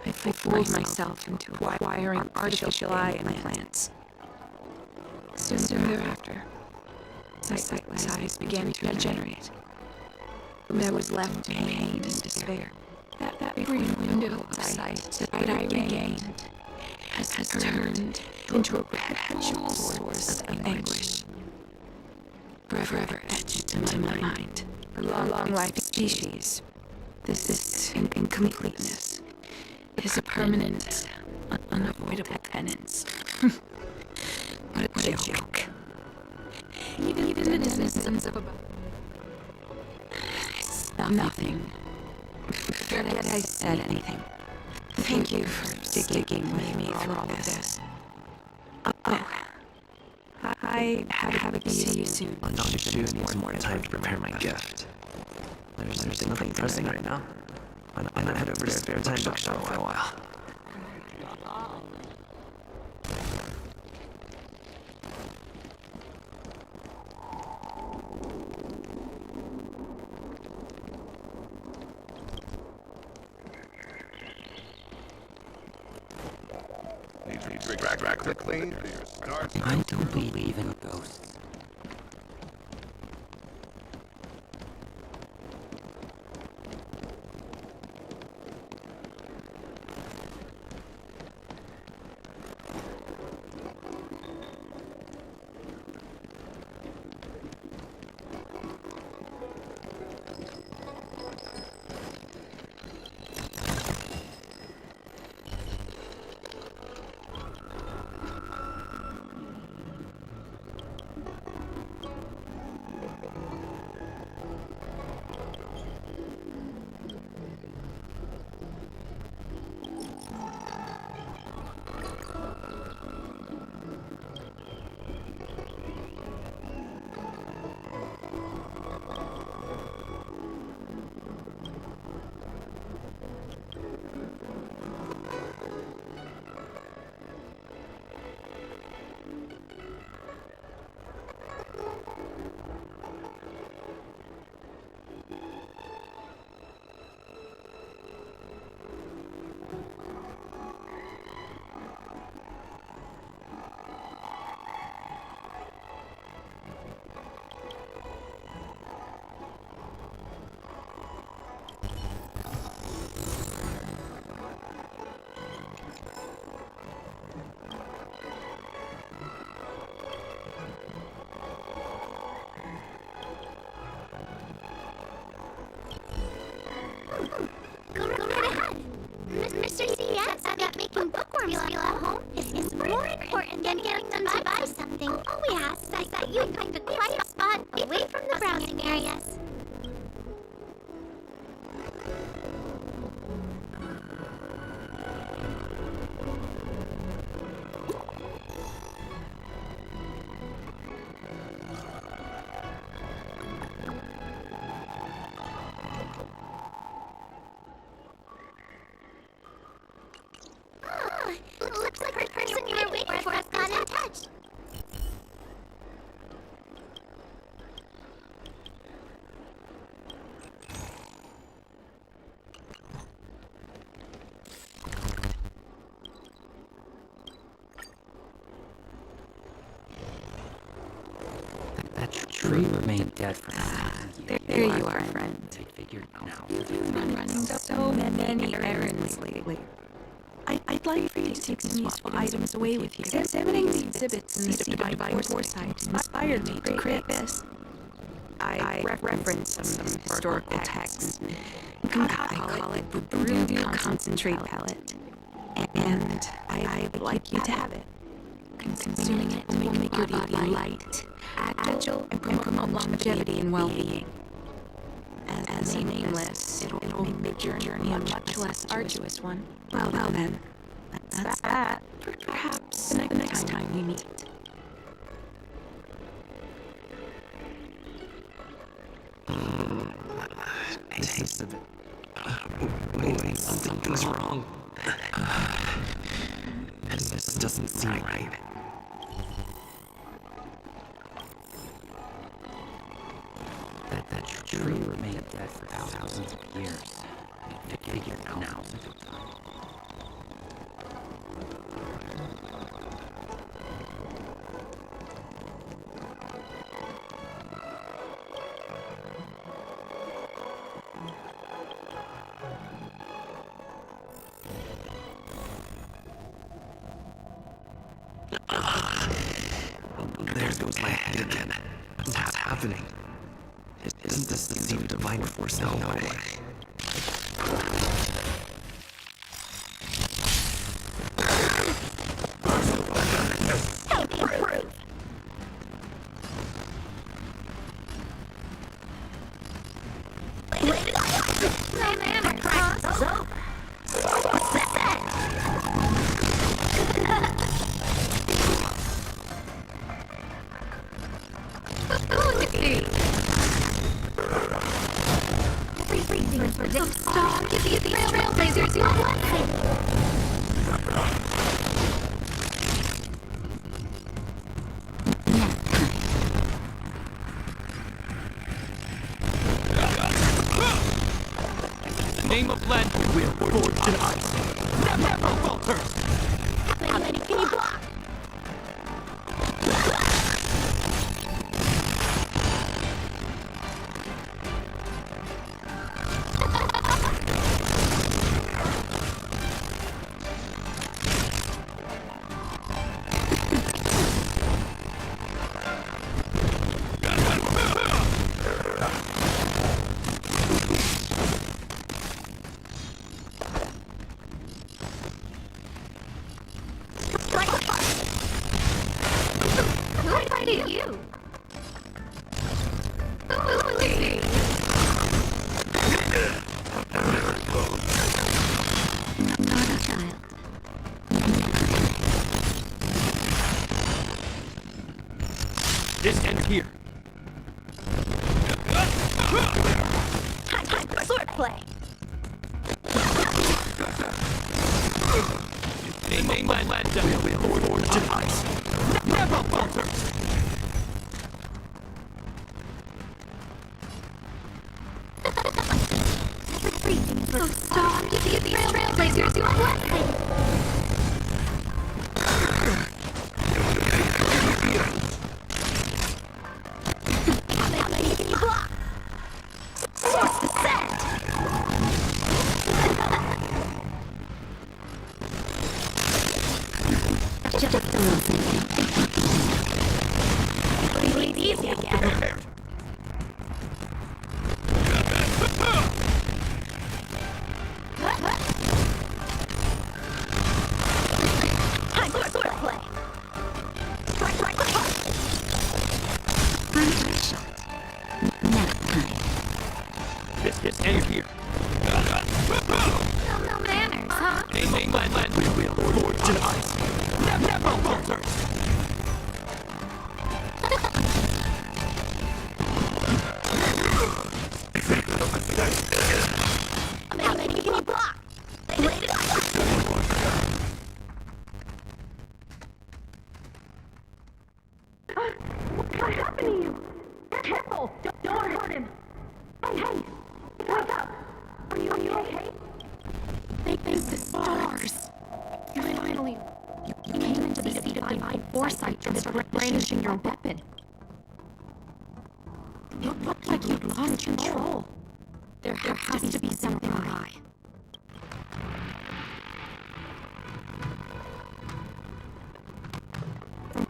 I fooled myself into acquiring artificial eye implants. Soon thereafter, my eyes began to degenerate. There was left pain and despair. That brief window of sight that I regained has turned into a perpetual source of anguish. Forever etched into my mind. A long life species. This incompleteness is a permanent, unavoidable penance. What a joke. Even the innocence of a... It's nothing. Forget I said anything. Thank you for sticking with me through all of this. I have to see you soon. Dr. Shu needs more time to prepare my gift. There's nothing pressing right now. Why not head over to spare time bookshop for a while? I don't believe in ghosts. Mr. CS that making bookworms feel at home is more important than getting them to buy something. All we ask is that you find a quiet spot away from the browsing areas. Looks like the person you were waiting for touch! That tree remained dead for There you are, friend. Figured now. You've been running so many errands lately. I'd like for you to take some useful items away with you. Examining the exhibits in the Seat of Divine Foresight inspired me to create this. I referenced some historical texts. I call it the Brew Concentrate Pellet. And I'd like you to have it. Consuming it will make your body light, agile, and promote longevity and well-being. As a nameless, it'll make your journey a much less arduous one. Well then, that's that. Perhaps the next time we meet. I tasted it. Wait, something's wrong. This doesn't seem right. That tree remained dead for thousands of years. I figured now's a good time. There goes my head again. What's happening? Isn't this the seed of divine force? No way. Name of land will forge in ice. Never falters. How many can you block? You. Not a child. This ends here. Time for swordplay. Name of land will forge in ice. Never falters. So stop to see these trailblazers do a blessing. How many can you block? Source the set. Just a little thing. Breathe easy again. This ends here. No manners, huh? Name of land will forge in ice. Never falters. How many can you block? control! Don't hurt him! Hey! Wake up! Are you okay? Thank the stars! Finally, you came into the seat of divine foresight and started brandishing your weapon. It looked like you'd lost control. There has to be something awry.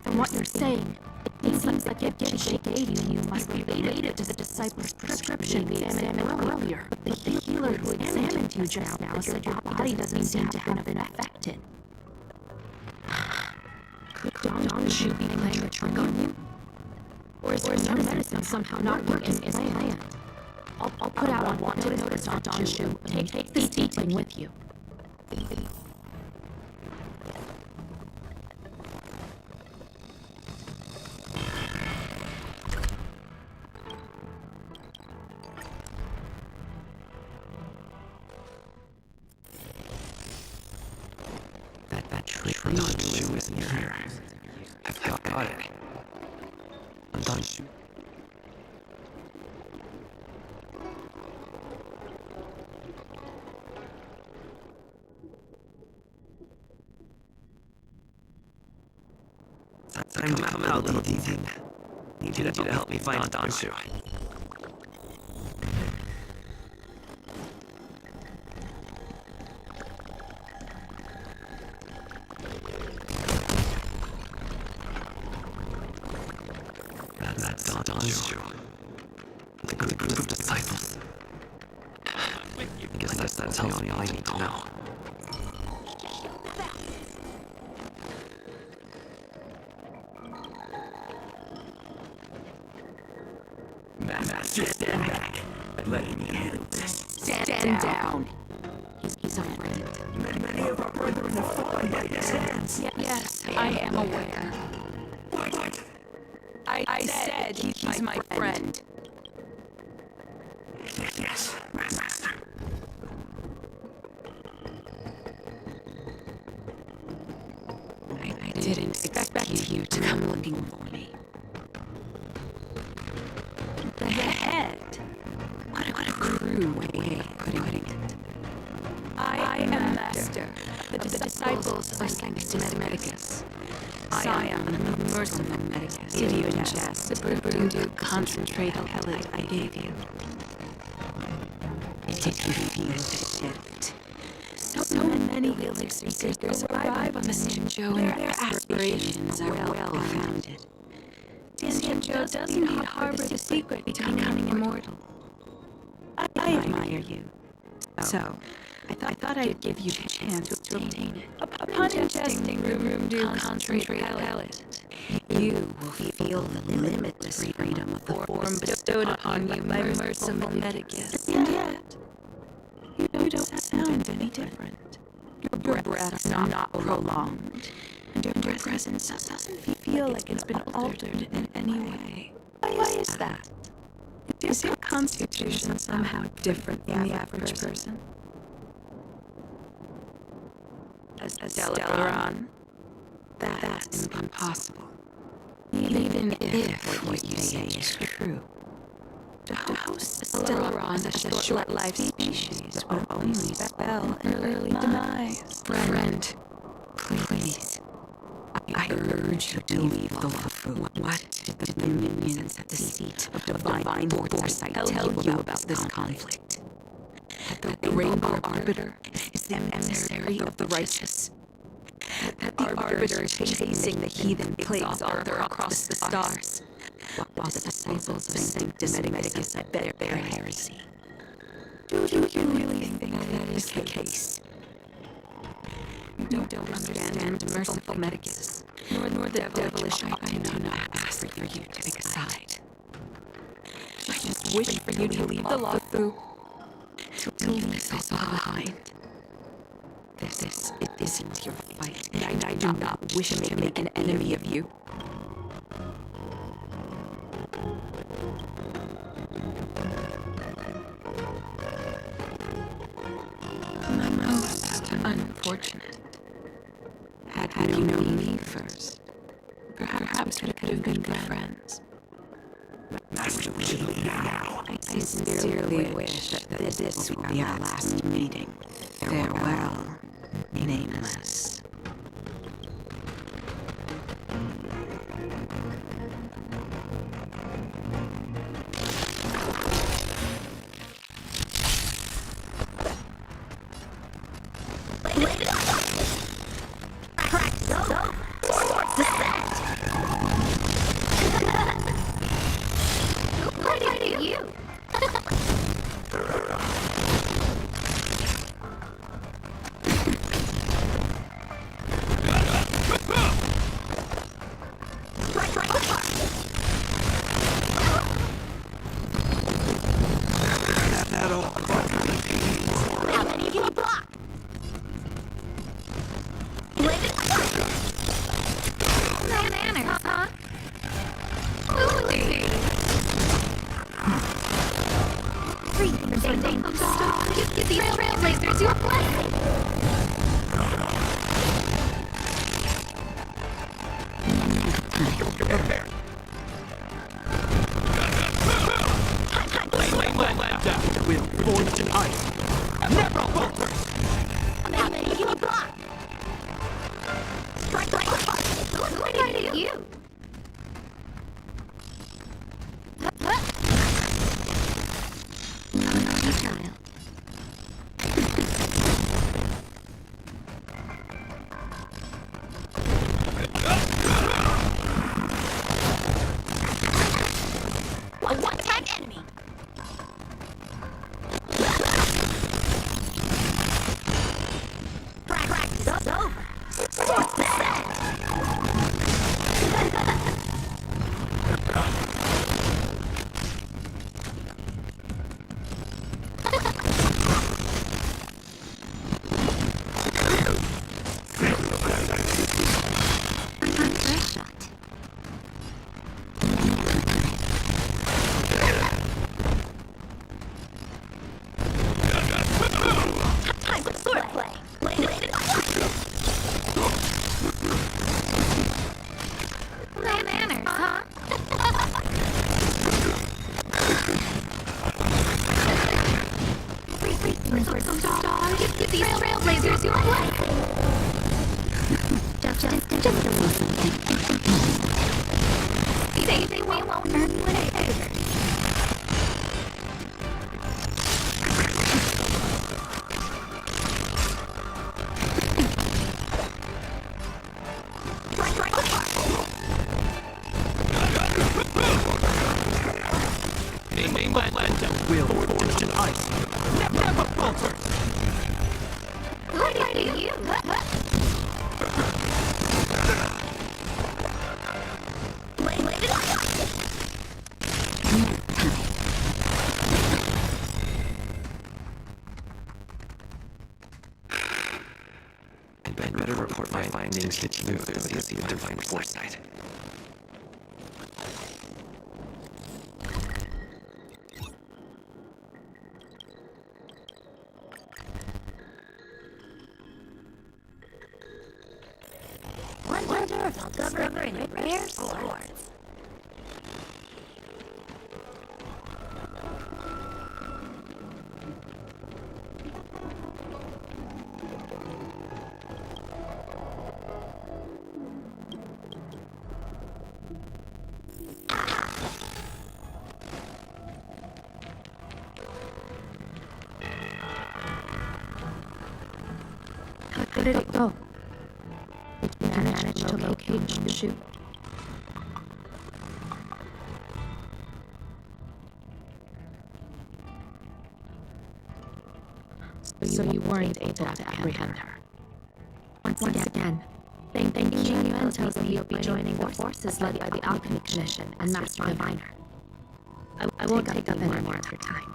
From what you're saying, it seems like the gift she gave you must be related to the disciple's prescription we examined earlier. But the healer who examined you just now said your body doesn't seem to have been affected. Could Don Shu be playing a trick on you? Or is your medicine somehow not working as planned? I'll put out a wanted notice on Don Shu. Take this teaching with you. That trick Don Shu isn't here. I've got it. Don Shu. Time to come out, little D-Thing. Need you to help me find Don Shu. That's Don Shu. The group of disciples. I guess that tells me all I need to know. Master, stand back and let me handle this. Stand down. He's a friend. Many of our brethren have fallen by his hands. Yes, I am aware. What? I said he's my friend. Yes, Master. I didn't expect you to come looking for me. The head. What a crude way of putting it. I am master of the disciples of Sanctus Medicus. I am the merciful Medicus. Did you ingest the brewed concentrated pellet I gave you? Did you feel it? So many elixir seekers arrive on the Sinjo and their aspirations are well founded. Sinjo doesn't harbor the secret to becoming immortal. I admire you. So, I thought I'd give you a chance to obtain it. Upon ingesting room dew concentrate pellet, you will feel the limitless freedom of the form bestowed upon you by merciful Medicus. And yet, you don't sound any different. Your breath is not prolonged, and your presence doesn't feel like it's been altered in any way. Why is that? Is your constitution somehow different from the average person? Stellaron, that's impossible. Even if what you say is true. To host Stellaron as a short-lived species would only spell an early demise. Friend, please. I urge you to leave the Wafu. What did the minions at the seat of divine foresight tell you about this conflict? That the Rainbow Arbiter is the emissary of the righteous. That the Arbiter is chasing the heathen plagues Arthur across the stars, while the disciples of Sanctus Medicus bear their heresy. Do you really think that is the case? You don't understand merciful Medicus, nor the devilish I do not ask for you to take a side. I just wish for you to leave the Wafu. To leave this all behind. This isn't your fight, and I do not wish to make an enemy of you. Most unfortunate. Had you known me first, perhaps we could have been good friends. Master, we should leave now. I sincerely wish that this will be our last meeting. Farewell, Nameless. I'd better report my findings to you with the divine foresight. Wonderful, discovering rare swords. How did it go? Did you manage to locate the chute? So you weren't able to apprehend her. Once again, thank you tells me you'll be joining the forces led by the Alchemy Commission and Master Diviner. I won't take up any more of your time.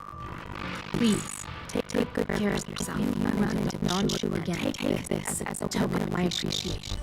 Please, take good care of yourself. I'm running to Don Shu again. Take this as a token of my appreciation.